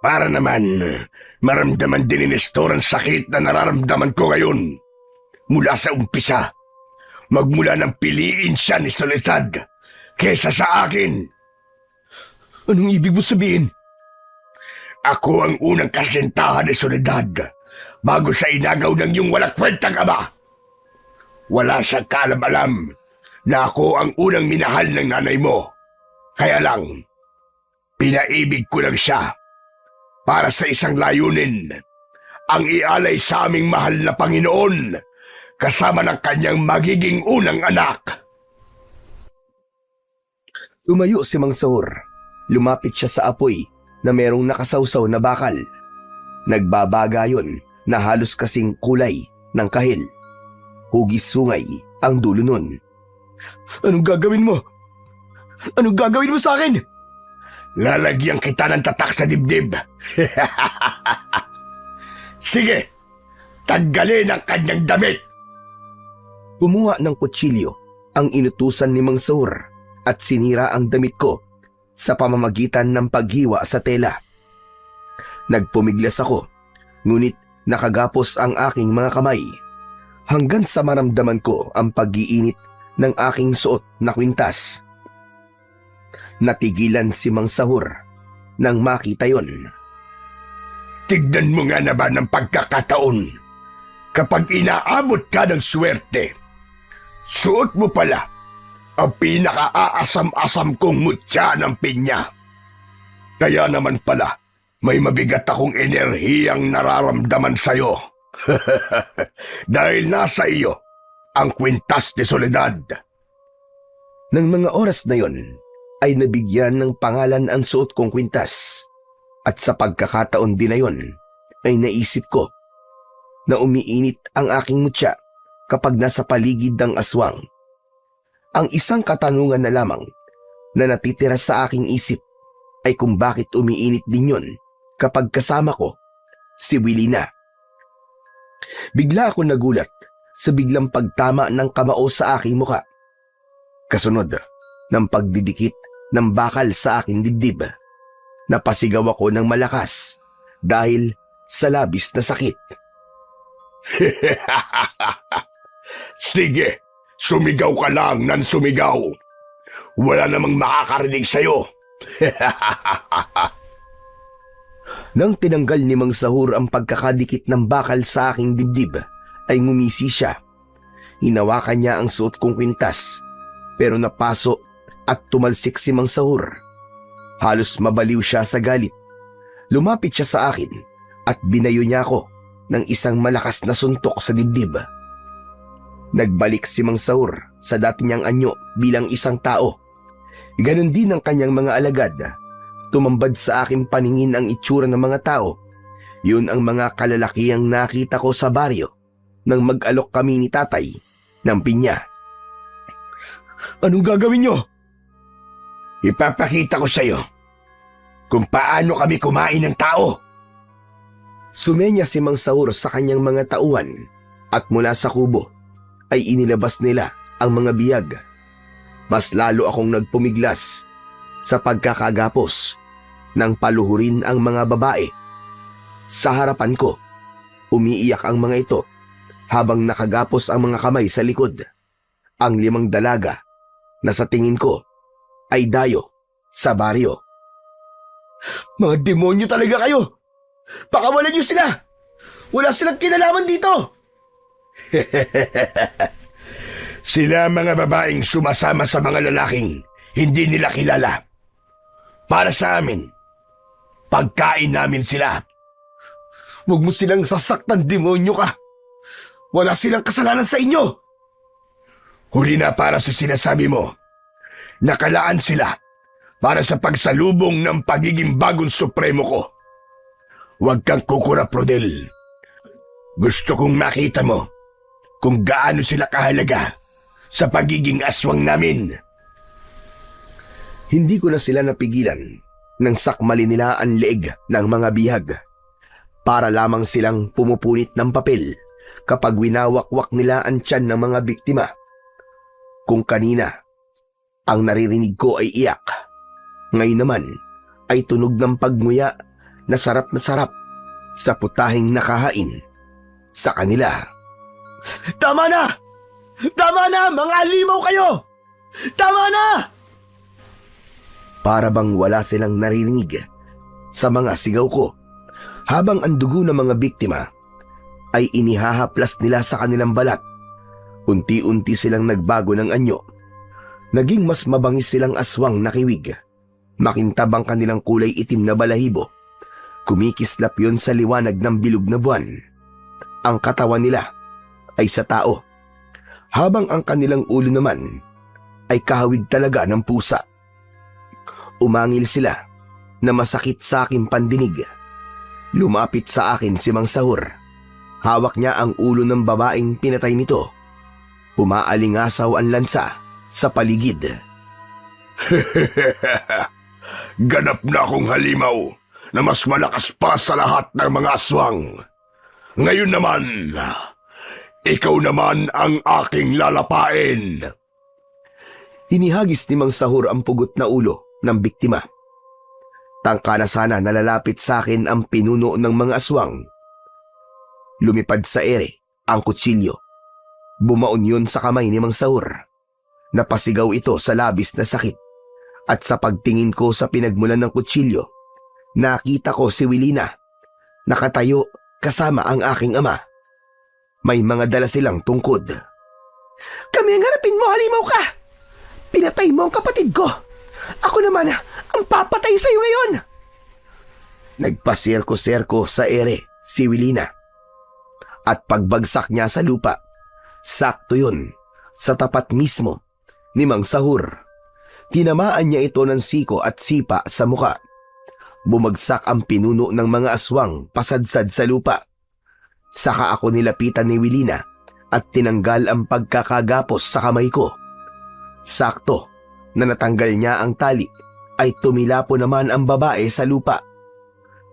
Para naman maramdaman din ni Nestor ang sakit na nararamdaman ko ngayon. Mula sa umpisa, magmula nang piliin siya ni Soledad kesa sa akin. Anong ibig mo sabihin? Ako ang unang kasintahan ni Soledad bago siya inagaw ng iyong walang kwentang ama. Wala siyang kaalam-alam na ako ang unang minahal ng nanay mo. Kaya lang, pinaibig ko lang siya para sa isang layunin, ang ialay sa aming mahal na Panginoon kasama ng kanyang magiging unang anak. Tumayo si Mang Sahur. Lumapit siya sa apoy na merong nakasawsaw na bakal. Nagbabaga yon na halos kasing kulay ng kahil. Hugis sungay ang dulo nun. Anong gagawin mo? Anong gagawin mo sa akin? Lalagyan kita ng tatak sa dibdib. Sige, tanggalin ang kanyang damit. Kumuha ng kutsilyo ang inutusan ni Mang Saur at sinira ang damit ko sa pamamagitan ng paghiwa sa tela. Nagpumiglas ako, ngunit nakagapos ang aking mga kamay hanggang sa maramdaman ko ang pag-iinit ng aking suot na kwintas. Natigilan si Mang Sahur nang makita yon. Tignan mo nga naman ang pagkakataon. Kapag inaabot ka ng swerte, suot mo pala ang pinaka-aasam-asam kong mutya ng pinya. Kaya naman pala, may mabigat akong enerhiyang nararamdaman sa'yo. Dahil nasa iyo ang kwintas de Soledad. Nang mga oras na yon, ay nabigyan ng pangalan ang suot kong kwintas. At sa pagkakataon din na yon, ay naisip ko na umiinit ang aking mutya kapag nasa paligid ng aswang. Ang isang katanungan na lamang na natitira sa aking isip ay kung bakit umiinit din yon kapag kasama ko si Willina. Bigla ako nagulat sa biglang pagtama ng kamao sa aking muka. Kasunod ng pagdidikit ng bakal sa aking dibdib. Napasigaw ako ng malakas dahil sa labis na sakit. Sige, sumigaw ka lang nang sumigaw. Wala namang makakarinig sa'yo. Nang tinanggal ni Mang Sahur ang pagkakadikit ng bakal sa aking dibdib, ay ngumisi siya. Hinawakan niya ang suot kong kwintas, pero napaso at tumalsik si Mang Sahur. Halos mabaliw siya sa galit. Lumapit siya sa akin at binayo niya ako ng isang malakas na suntok sa dibdib. Nagbalik si Mang Sahur sa dati niyang anyo bilang isang tao. Ganon din ang kanyang mga alagad. Tumambad sa aking paningin ang itsura ng mga tao. Yun ang mga kalalakihang nakita ko sa baryo nang mag-alok kami ni tatay ng pinya. Anong gagawin niyo? Ipapakita ko sa'yo kung paano kami kumain ng tao. Sumenya si Mang Sahur sa kanyang mga tauhan at mula sa kubo ay inilabas nila ang mga biyag. Mas lalo akong nagpumiglas sa pagkakagapos ng paluhurin ang mga babae. Sa harapan ko, umiiyak ang mga ito habang nakagapos ang mga kamay sa likod. Ang 5 dalaga na sa tingin ko ay dayo sa baryo. Mga demonyo talaga kayo! Pakawalan niyo sila! Wala silang kinalaman dito! Sila mga babaeng sumasama sa mga lalaking hindi nila kilala. Para sa amin, pagkain namin sila. Huwag mo silang sasaktan, demonyo ka! Wala silang kasalanan sa inyo! Huli na para sa sinasabi mo. Nakalaan sila para sa pagsalubong ng pagiging bagong supremo ko. Huwag kang kukurap, Rodel. Gusto kong makita mo kung gaano sila kahalaga sa pagiging aswang namin. Hindi ko na sila napigilan nang sakmali nila ang leeg ng mga bihag. Para lamang silang pumupunit ng papel kapag winawakwak nila ang tiyan ng mga biktima. Kung kanina, ang naririnig ko ay iyak. Ngayon naman ay tunog ng pagmuya na sarap sa putahing nakahain sa kanila. Tama na! Tama na! Mga alimaw kayo! Tama na! Para bang wala silang naririnig sa mga sigaw ko habang ang dugo ng mga biktima ay inihahaplas nila sa kanilang balat. Unti-unti silang nagbago ng anyo. Naging mas mabangis silang aswang na kiwig. Makintab ang kanilang kulay itim na balahibo. Kumikislap yon sa liwanag ng bilog na buwan. Ang katawan nila ay sa tao, habang ang kanilang ulo naman ay kahawig talaga ng pusa. Umangil sila na masakit sa aking pandinig. Lumapit sa akin si Mang Sahur. Hawak niya ang ulo ng babaeng pinatay nito. Umaalingasaw ang lansa sa paligid. Ganap na akong halimaw na mas malakas pa sa lahat ng mga aswang. Ngayon naman, ikaw naman ang aking lalapain. Inihagis ni Mang Sahur ang pugot na ulo ng biktima. Tangka na sana nalalapit sa akin ang pinuno ng mga aswang. Lumipad sa ere ang kutsilyo. Bumaon yun sa kamay ni Mang Sahur. Napasigaw ito sa labis na sakit. At sa pagtingin ko sa pinagmulan ng kutsilyo, nakita ko si Wilina. Nakatayo kasama ang aking ama. May mga dala silang tungkod. Kami ang harapin mo, halimaw ka! Pinatay mo ang kapatid ko. Ako naman ang papatay sa'yo ngayon. Nagpaserko-serko sa ere si Wilina. At pagbagsak niya sa lupa, sakto yun sa tapat mismo ni Mang Sahur. Tinamaan niya ito ng siko at sipa sa muka. Bumagsak ang pinuno ng mga aswang pasadsad sa lupa. Saka ako nilapitan ni Wilina at tinanggal ang pagkakagapos sa kamay ko. Sakto na natanggal niya ang tali ay tumilapo naman ang babae sa lupa.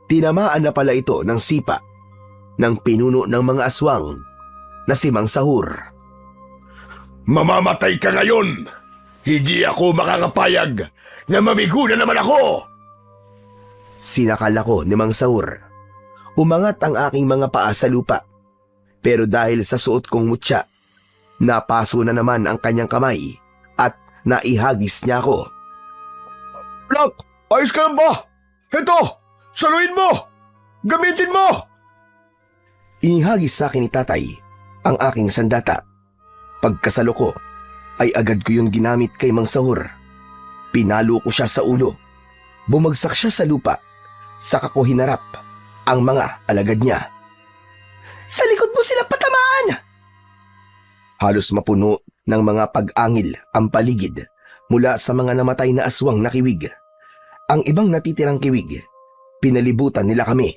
Tinamaan na pala ito ng sipa ng pinuno ng mga aswang na si Mang Sahur. Mamamatay ka ngayon! Hindi ako makakapayag na mamigo na naman ako! Sinakal ako ni Mang Sahur. Umangat ang aking mga paa sa lupa. Pero dahil sa suot kong mutya, napaso na naman ang kanyang kamay at naihagis niya ako. Anak, ayos ka lang ba? Ito, saluhin mo! Gamitin mo! Inihagis sa akin ni tatay ang aking sandata. Pagkasalo ko, ay agad ko yung ginamit kay Mang Sahur. Pinalo ko siya sa ulo. Bumagsak siya sa lupa. Saka ko hinarap ang mga alagad niya. Sa likod mo sila patamaan! Halos mapuno ng mga pag-angil ang paligid mula sa mga namatay na aswang na kiwig. Ang ibang natitirang kiwig, pinalibutan nila kami.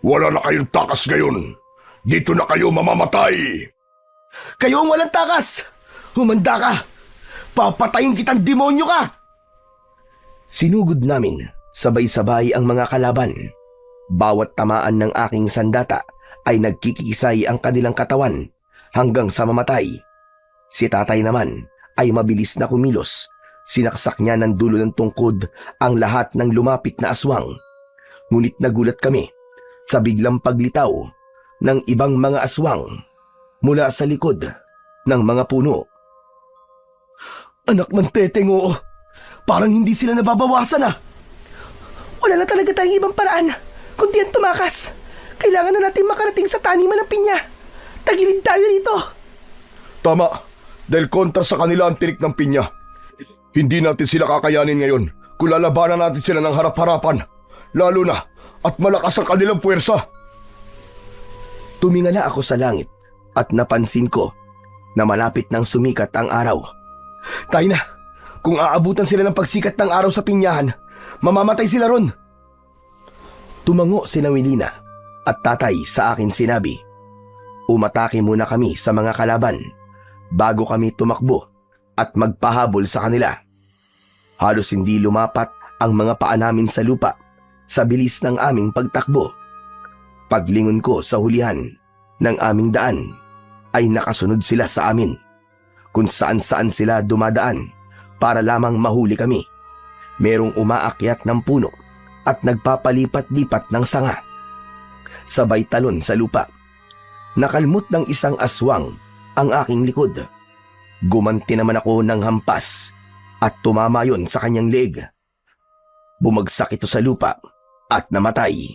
Wala na kayong takas ngayon. Dito na kayo mamamatay. Kayo ang walang takas! Humanda ka! Papatayin kitang demonyo ka! Sinugod namin sabay-sabay ang mga kalaban. Bawat tamaan ng aking sandata ay nagkikisay ang kanilang katawan hanggang sa mamatay. Si tatay naman ay mabilis na kumilos. Sinaksak niya ng dulo ng tungkod ang lahat ng lumapit na aswang. Ngunit nagulat kami sa biglang paglitaw ng ibang mga aswang mula sa likod ng mga puno. Anak ng teteng, oo. Parang hindi sila nababawasan ah. Wala na talaga tayong ibang paraan kundi ang tumakas. Kailangan na natin makarating sa taniman ng pinya. Tagilid tayo dito. Tama, dahil kontra sa kanila ang tinik ng pinya. Hindi natin sila kakayanin ngayon kung lalabanan natin sila ng harap-harapan. Lalo na at malakas ang kanilang puwersa. Tumingala ako sa langit at napansin ko na malapit nang sumikat ang araw. Tayo na. Kung aabutan sila ng pagsikat ng araw sa pinyahan, mamamatay sila ron. Tumango si Wilina at tatay sa akin sinabi. Umatake muna kami sa mga kalaban bago kami tumakbo at magpahabol sa kanila. Halos hindi lumapat ang mga paa namin sa lupa sa bilis ng aming pagtakbo. Paglingon ko sa hulihan ng aming daan ay nakasunod sila sa amin. Kung saan-saan sila dumadaan para lamang mahuli kami. Merong umaakyat ng puno at nagpapalipat-lipat ng sanga. Sabay talon sa lupa. Nakalmot ng isang aswang ang aking likod. Gumanti naman ako ng hampas at tumama yon sa kanyang leeg. Bumagsak ito sa lupa at namatay.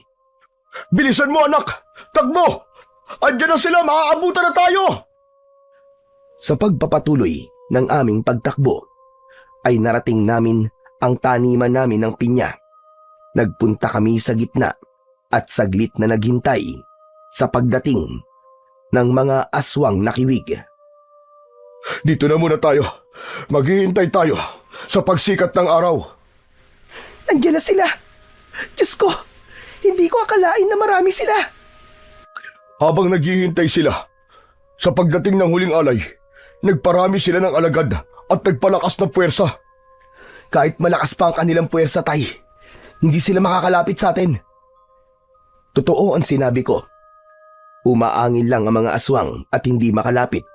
Bilisan mo, anak! Takbo! Andiyan na sila! Maaabutan na tayo! Sa pagpapatuloy ng aming pagtakbo, ay narating namin ang taniman namin ng pinya. Nagpunta kami sa gitna at saglit na naghintay sa pagdating ng mga aswang na kiwig. Dito na muna tayo. Maghihintay tayo sa pagsikat ng araw. Nandiyan na sila. Diyos ko, hindi ko akalain na marami sila. Habang naghihintay sila, sa pagdating ng huling alay, nagparami sila ng alagad at nagpalakas ng puwersa. Kahit malakas pa ang kanilang puwersa, tay, hindi sila makakalapit sa atin. Totoo ang sinabi ko. Umaangin lang ang mga aswang at hindi makalapit.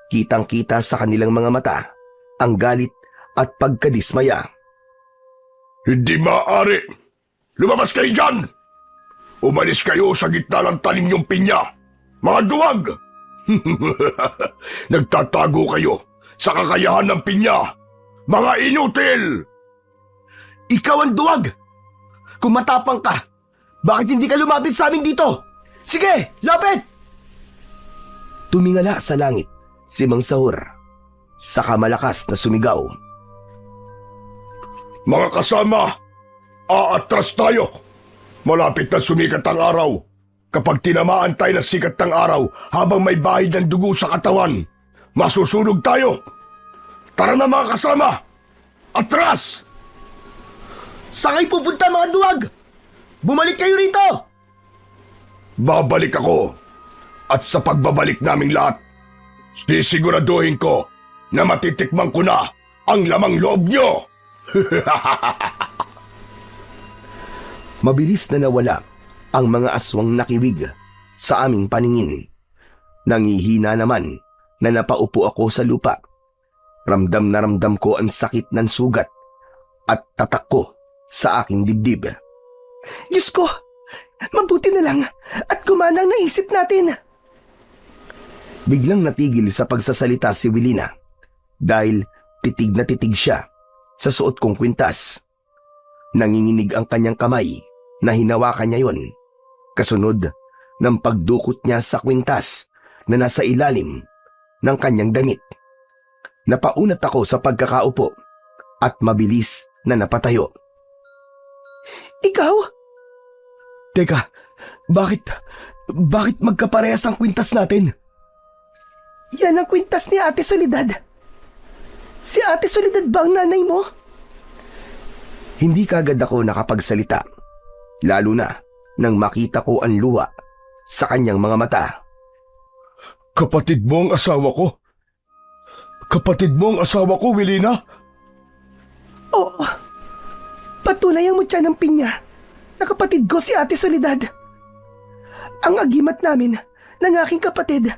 Kitang-kita sa kanilang mga mata ang galit at pagkadismaya. Hindi maaari! Lumabas kayo dyan! Umalis kayo sa gitna ng talim niyong pinya! Mga duwag! Nagtatago kayo sa kakayahan ng pinya! Mga inutil! Ikaw ang duwag! Kung matapang ka, bakit hindi ka lumapit sa amin dito? Sige, lapit! Tumingala sa langit si Mang Sahur, saka malakas na sumigaw. Mga kasama, aatras tayo! Malapit na sumikat ang araw. Kapag tinamaan tayo ng sikat ng araw habang may bahid ng dugo sa katawan, masusunog tayo! Tara na mga kasama! Atras! Saan kayo pupunta mga duwag? Bumalik kayo rito! Babalik ako. At sa pagbabalik naming lahat, sisiguraduhin ko na matitikman ko na ang lamang loob nyo. Mabilis na nawala ang mga aswang nakiwig sa aming paningin. Nangihina naman na napaupo ako sa lupa. Ramdam na ramdam ko ang sakit ng sugat at tatak ko sa aking dibdib. Diyos ko, mabuti na lang at gumana ang naisip natin. Biglang natigil sa pagsasalita si Wilina dahil titig na titig siya sa suot kong kwintas. Nanginginig ang kanyang kamay na hinawakan niya yon, kasunod ng pagdukot niya sa kwintas na nasa ilalim ng kanyang damit. Napaunat ako sa pagkakaupo at mabilis na napatayo. Ikaw? Teka, bakit magkaparehas ang kwintas natin? Yan ang kwintas ni Ate Soledad. Si Ate Soledad ba ang nanay mo? Hindi kagad ako nakapagsalita, lalo na nang makita ko ang luha sa kanyang mga mata. Kapatid mo ang asawa ko? Kapatid mo ang asawa ko, Wilina? Oo. Patunay ang mutya ng pinya na kapatid ko si Ate Soledad. Ang agimat namin ng aking kapatid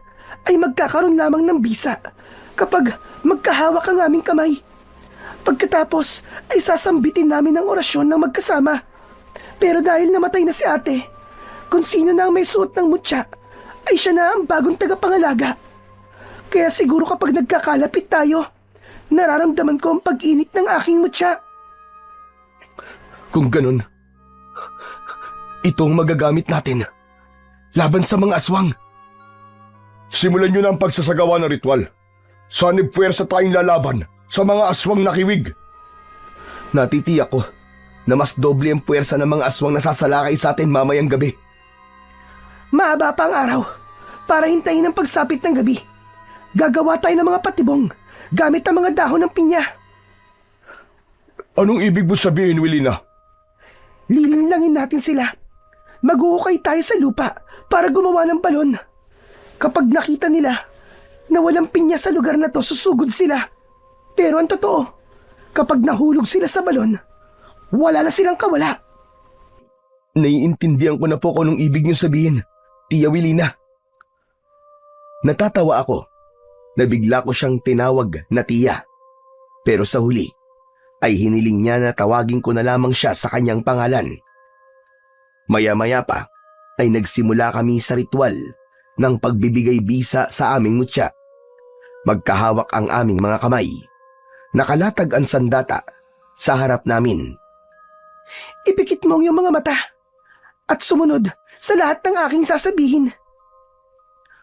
ay magkakaroon lamang ng bisa kapag magkahawak ang aming kamay. Pagkatapos ay sasambitin namin ang orasyon ng magkasama. Pero dahil namatay na si ate, kung sino na ang may suot ng mutya, ay siya na ang bagong tagapangalaga. Kaya siguro kapag nagkakalapit tayo, nararamdaman ko ang pag-init ng aking mutya. Kung ganun, itong magagamit natin laban sa mga aswang. Simulan nyo na ang pagsasagawa ng ritual. Sanib puwersa tayong lalaban sa mga aswang nakiwig. Natitiyak ko na mas doble ang puwersa ng mga aswang na sasalakay sa atin mamayang gabi. Mahaba pa ang araw para hintayin ang pagsapit ng gabi. Gagawa tayo ng mga patibong gamit ang mga dahon ng pinya. Anong ibig mo sabihin, Wilina? Lilinlangin natin sila. Mag-uukay tayo sa lupa para gumawa ng balon. Kapag nakita nila na walang pinya sa lugar na to, susugod sila. Pero ang totoo, kapag nahulog sila sa balon, wala na silang kawala. Naiintindihan ko na po kung anong ibig niyo sabihin, Tia Wilina. Natatawa ako na bigla ko siyang tinawag na tiya. Pero sa huli, ay hiniling niya na tawagin ko na lamang siya sa kanyang pangalan. Maya-maya pa ay nagsimula kami sa ritual ng pagbibigay bisa sa aming mutya. Magkahawak ang aming mga kamay. Nakalatag ang sandata sa harap namin. Ipikit mo ang iyong mga mata at sumunod sa lahat ng aking sasabihin.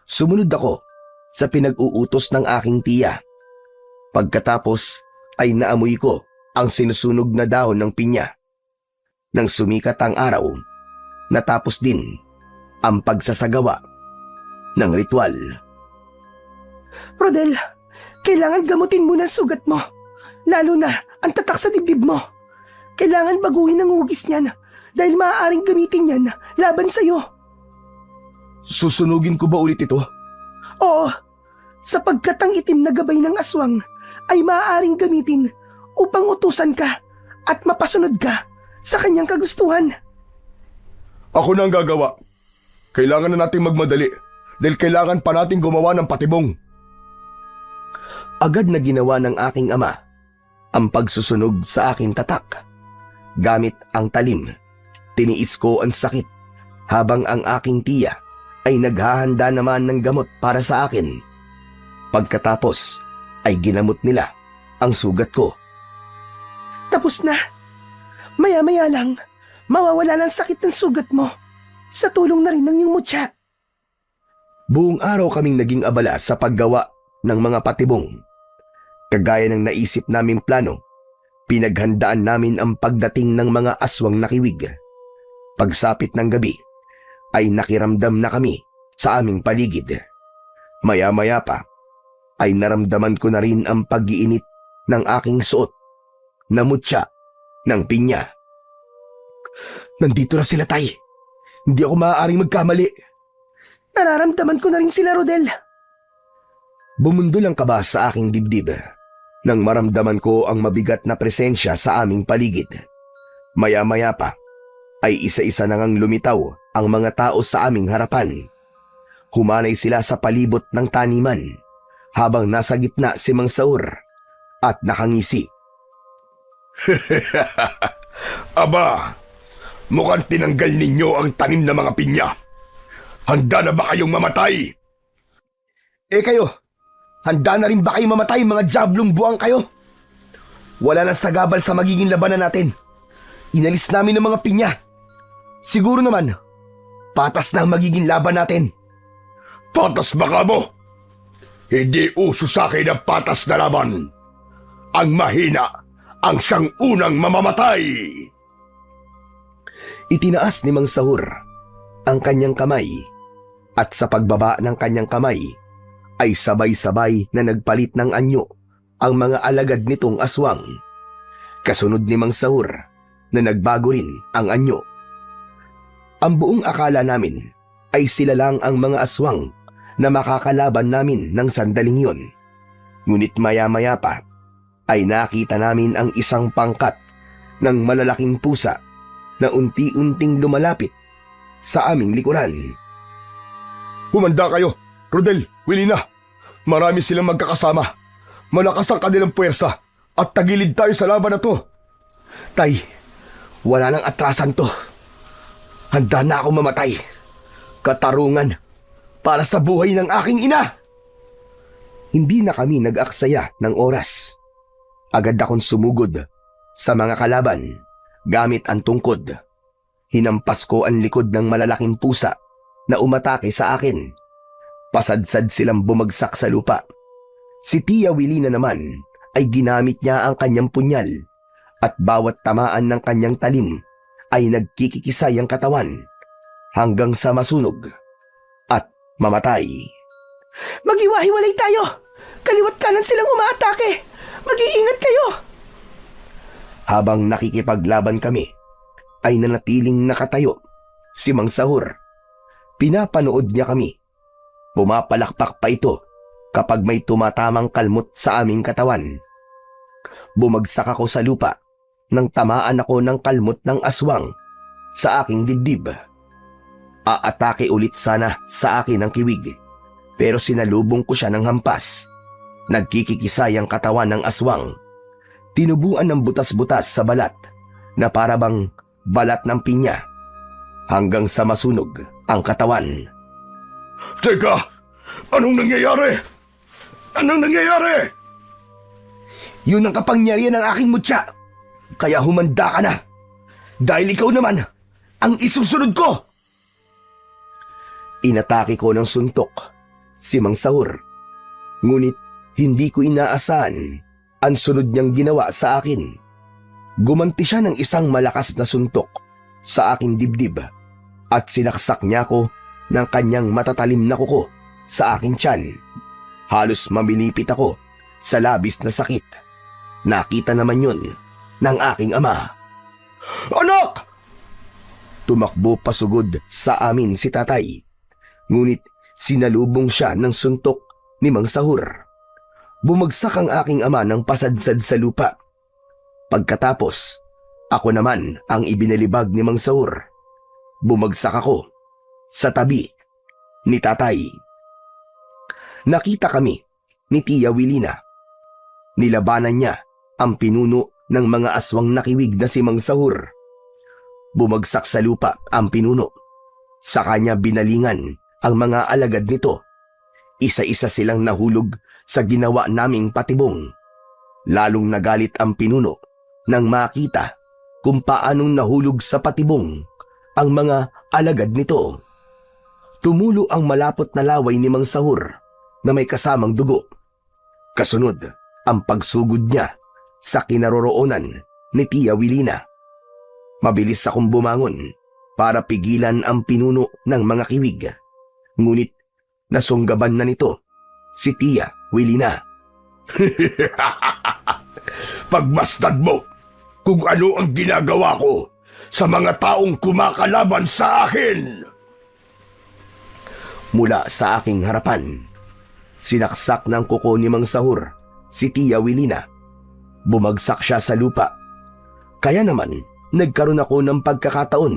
Sumunod ako sa pinag-uutos ng aking tiya. Pagkatapos ay naamoy ko ang sinusunog na dahon ng pinya. Nang sumikat ang araw, natapos din ang pagsasagawa ng ritual. Rodel, kailangan gamutin mo ng sugat mo. Lalo na ang tatak sa dibdib mo. Kailangan baguhin ang hugis niyan dahil maaaring gamitin yan laban sa'yo. Susunugin ko ba ulit ito? Oo, sapagkat ang itim na gabay ng aswang ay maaaring gamitin upang utusan ka at mapasunod ka sa kanyang kagustuhan. Ako na ang gagawa. Kailangan na nating magmadali dahil kailangan pa nating gumawa ng patibong. Agad na ginawa ng aking ama ang pagsusunog sa aking tatak. Gamit ang talim, tiniis ko ang sakit habang ang aking tiya ay naghahanda naman ng gamot para sa akin. Pagkatapos ay ginamot nila ang sugat ko. Tapos na. Maya-maya lang, mawawala ng sakit ng sugat mo. Sa tulong na rin ng iyong mutya. Buong araw kaming naging abala sa paggawa ng mga patibong. Kagaya ng naisip naming plano, pinaghandaan namin ang pagdating ng mga aswang nakiwig. Pagsapit ng gabi, ay nakiramdam na kami sa aming paligid. Maya-maya pa, ay naramdaman ko na rin ang pag-iinit ng aking suot na mutya ng pinya. Nandito na sila, Tay. Hindi ako maaaring magkamali. Nararamdaman ko na rin sila, Rodel. Bumundol ang kaba sa aking dibdib nang maramdaman ko ang mabigat na presensya sa aming paligid. Maya-maya pa, ay isa-isa na ngang lumitaw ang mga tao sa aming harapan. Humanay sila sa palibot ng taniman habang nasa gitna si Mang Saur at nakangisi. Aba, mukhang tinanggal ninyo ang tanim na mga pinya. Handa na ba kayong mamatay? Kayo, handa na rin ba kayo mamatay mga diablong buwang kayo? Wala nang sagabal sa magiging labanan natin. Inalis namin ang mga pinya. Siguro naman, patas na ang magiging laban natin. Patas ba ka mo? Hindi uso sa akin ang patas na laban. Ang mahina ang siyang unang mamamatay. Itinaas ni Mang Sahur ang kanyang kamay at sa pagbaba ng kanyang kamay ay sabay-sabay na nagpalit ng anyo ang mga alagad nitong aswang. Kasunod ni Mang Sahur na nagbago rin ang anyo. Ang buong akala namin ay sila lang ang mga aswang na makakalaban namin ng sandaling yon. Ngunit maya-maya pa ay nakita namin ang isang pangkat ng malalaking pusa na unti-unting lumalapit sa aming likuran. Humanda kayo, Rodel, Wilina. Marami silang magkakasama. Malakas ang kanilang puwersa at tagilid tayo sa laban na to. Tay, wala nang atrasan to. Handa na ako mamatay. Katarungan para sa buhay ng aking ina. Hindi na kami nag-aksaya ng oras. Agad akong sumugod sa mga kalaban gamit ang tungkod. Hinampas ko ang likod ng malalaking pusa na umatake sa akin. Pasadsad silang bumagsak sa lupa. Si Tia Wilina naman ay ginamit niya ang kanyang punyal at bawat tamaan ng kanyang talim ay nagkikikisay ang katawan hanggang sa masunog at mamatay. Maghiwa-hiwalay tayo! Kaliwat kanan silang umaatake! Mag-iingat kayo! Habang nakikipaglaban kami, ay nanatiling nakatayo si Mang Sahur. Pinapanood niya kami. Pumapalakpak pa ito kapag may tumatamang kalmot sa aming katawan. Bumagsak ako sa lupa nang tamaan ako ng kalmot ng aswang sa aking dibdib. Aatake ulit sana sa akin ang kiwig, pero sinalubong ko siya ng hampas. Nagkikikisay ang katawan ng aswang. Tinubuan ng butas-butas sa balat na parabang balat ng pinya hanggang sa masunog ang katawan. Teka! Anong nangyayari? Anong nangyayari? Yun ang kapangyarihan ng aking mutya. Kaya humanda ka na. Dahil ikaw naman ang isusunod ko. Inatake ko ng suntok si Mang Sahur. Ngunit hindi ko inaasahan ang sunod niyang ginawa sa akin. Gumanti siya ng isang malakas na suntok sa aking dibdib at sinaksak niya ko ng kanyang matatalim na kuko sa aking tiyan. Halos mamilipit ako sa labis na sakit. Nakita naman yun ng aking ama. Anak! Tumakbo pasugod sa amin si tatay. Ngunit sinalubong siya ng suntok ni Mang Sahur. Bumagsak ang aking ama ng pasadsad sa lupa. Pagkatapos, ako naman ang ibinalibag ni Mang Sahur. Bumagsak ako sa tabi ni tatay. Nakita kami ni Tia Wilina. Nilabanan niya ang pinuno ng mga aswang nakiwig na si Mang Sahur. Bumagsak sa lupa ang pinuno. Sa kanya binalingan ang mga alagad nito. Isa-isa silang nahulog sa ginawa naming patibong. Lalong nagalit ang pinuno nang makita kung paanong nahulog sa patibong ang mga alagad nito. Tumulo ang malapot na laway ni Mang Sahur na may kasamang dugo. Kasunod ang pagsugod niya sa kinaroroonan ni Tia Wilina. Mabilis akong bumangon para pigilan ang pinuno ng mga kiwig. Ngunit nasunggaban na nito si Tia Wilina. Pagmasdan mo kung ano ang ginagawa ko sa mga taong kumakalaban sa akin. Mula sa aking harapan, sinaksak ng kuko ni Mang Sahur si Tia Wilina. Bumagsak siya sa lupa. Kaya naman, nagkaroon ako ng pagkakataon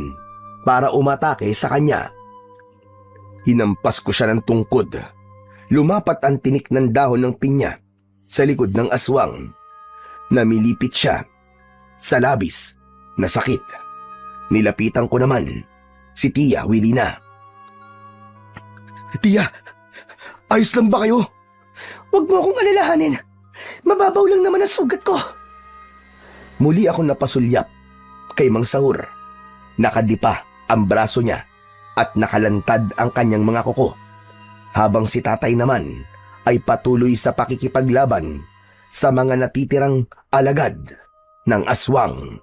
para umatake sa kanya. Hinampas ko siya ng tungkod. Lumapat ang tinik ng dahon ng pinya sa likod ng aswang. Namilipit siya sa labis na sakit. Nilapitan ko naman si Tia Wilina. Tia, ayos lang ba kayo? Huwag mo akong alalahanin. Mababaw lang naman ang sugat ko. Muli ako napasulyap kay Mang Sahur. Nakadipa ang braso niya at nakalantad ang kanyang mga kuko, habang si tatay naman ay patuloy sa pakikipaglaban sa mga natitirang alagad ng aswang.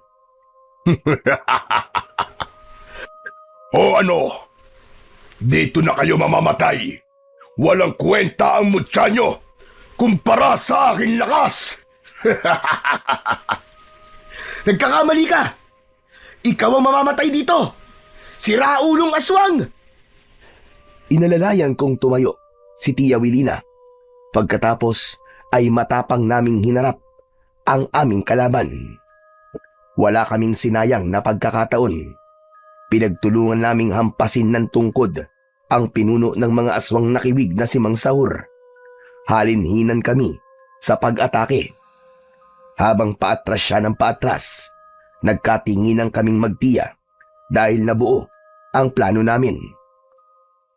O ano? Dito na kayo mamamatay. Walang kwenta ang mutya nyo kumpara sa aking lakas. Nagkakamali ka! Ikaw ang mamamatay dito! Si Raulong Aswang! Inalalayan kong tumayo si Tia Wilina. Pagkatapos ay matapang naming hinarap ang aming kalaban. Wala kaming sinayang na pagkakataon. Pinagtulungan naming hampasin ng tungkod ang pinuno ng mga aswang nakiwig na si Mang Sahur. Halinhinan kami sa pag-atake. Habang paatras siya ng paatras, nagkatinginan kaming magtiya dahil nabuo ang plano namin.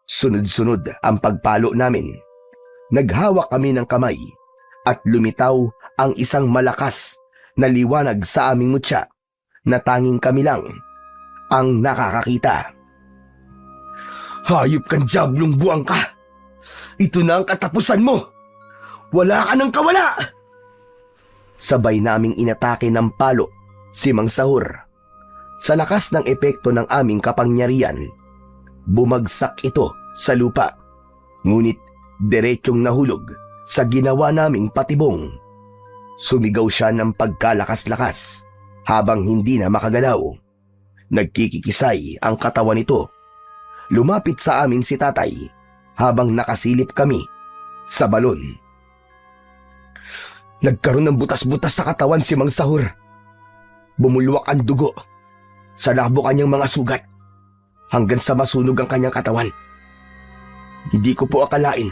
Sunod-sunod ang pagpalo namin. Naghawak kami ng kamay at lumitaw ang isang malakas na liwanag sa aming mutya na tanging kami lang ang nakakakita. Hayop kang diablong buwang ka! Ito na ang katapusan mo! Wala ka nang kawala! Sabay naming inatake ng palo si Mang Sahur. Sa lakas ng epekto ng aming kapangyarihan, bumagsak ito sa lupa. Ngunit diretsyong nahulog sa ginawa naming patibong. Sumigaw siya ng pagkalakas-lakas habang hindi na makagalaw. Nagkikikisay ang katawan nito. Lumapit sa amin si tatay habang nakasilip kami sa balon. Nagkaroon ng butas-butas sa katawan si Mang Sahur. Bumulwak ang dugo. Salabo kanyang mga sugat hanggang sa masunog ang kanyang katawan. Hindi ko po akalain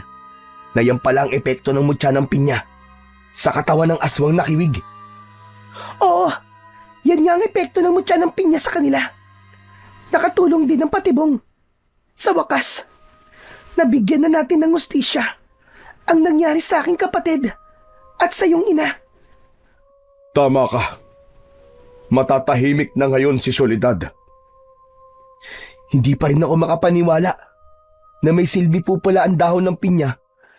na yan pala ang epekto ng mutya ng pinya sa katawan ng aswang nakiwig. Oo, yan nga ang epekto ng mutya ng pinya sa kanila. Nakatulong din ang patibong. Sa wakas, nabigyan na natin ng hustisya ang nangyari sa aking kapatid at sa iyong ina. Tama ka. Matatahimik na ngayon si Soledad. Hindi pa rin ako makapaniwala na may silbi po pala ang dahon ng pinya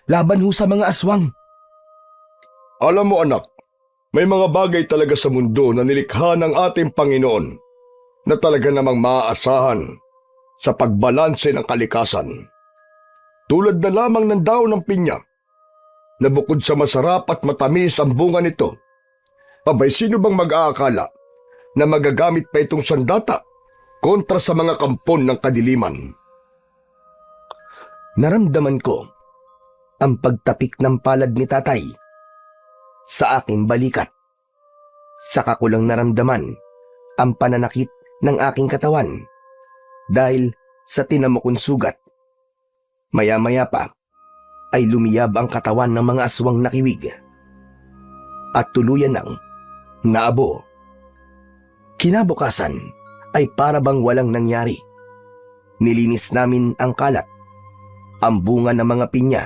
laban ho sa mga aswang. Alam mo anak, may mga bagay talaga sa mundo na nilikha ng ating Panginoon na talaga namang maaasahan sa pagbalanse ng kalikasan. Tulad na lamang ng dahon ng pinya, na bukod sa masarap at matamis ang bunga nito, abay sino bang mag-aakala na magagamit pa itong sandata kontra sa mga kampon ng kadiliman? Naramdaman ko ang pagtapik ng palad ni tatay sa aking balikat. Saka ko lang naramdaman ang pananakit ng aking katawan. dahil sa tinamukong sugat. Maya-maya pa ay lumiyab ang katawan ng mga aswang nakiwig at tuluyan ng naabo. Kinabukasan ay para bang walang nangyari. Nilinis namin ang kalat. Ang bunga ng mga pinya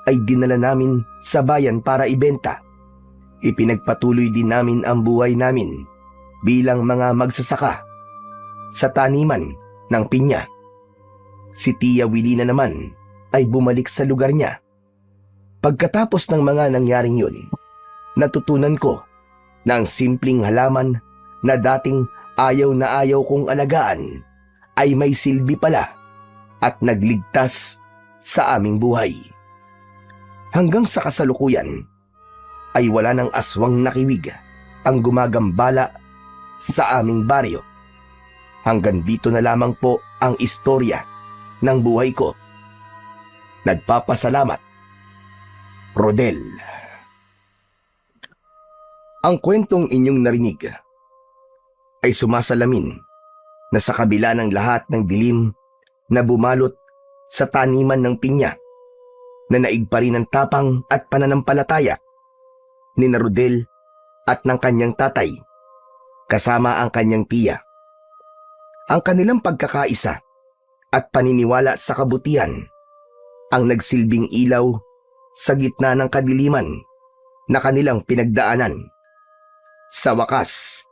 ay dinala namin sa bayan para ibenta. Ipinagpatuloy din namin ang buhay namin bilang mga magsasaka sa taniman ng pinya. Si Tia Wilina naman ay bumalik sa lugar niya. Pagkatapos ng mga nangyaring yun, natutunan ko na ang simpleng halaman na dating ayaw na ayaw kong alagaan ay may silbi pala at nagligtas sa aming buhay. Hanggang sa kasalukuyan ay wala ng aswang nakiwig ang gumagambala sa aming baryo. Hanggang dito na lamang po ang istorya ng buhay ko. Nagpapasalamat, Rodel. Ang kwentong inyong narinig ay sumasalamin na sa kabila ng lahat ng dilim na bumalot sa taniman ng pinya, na naig pa rin ang tapang at pananampalataya ni na Rodel at ng kanyang tatay, kasama ang kanyang tiya. Ang kanilang pagkakaisa at paniniwala sa kabutihan ang nagsilbing ilaw sa gitna ng kadiliman na kanilang pinagdaanan. Sa wakas,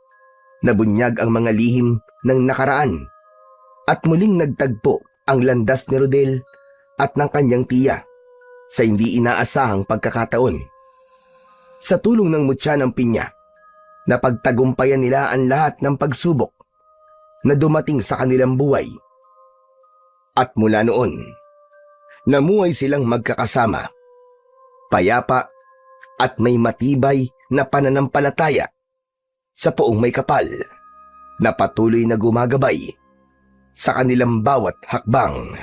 nabunyag ang mga lihim ng nakaraan at muling nagtagpo ang landas ni Rodel at ng kanyang tiya sa hindi inaasahang pagkakataon. Sa tulong ng mutya ng pinya, napagtagumpayan nila ang lahat ng pagsubok na dumating sa kanilang buhay. At mula noon, namuhay silang magkakasama, payapa at may matibay na pananampalataya sa Poong May Kapal na patuloy na gumagabay sa kanilang bawat hakbang.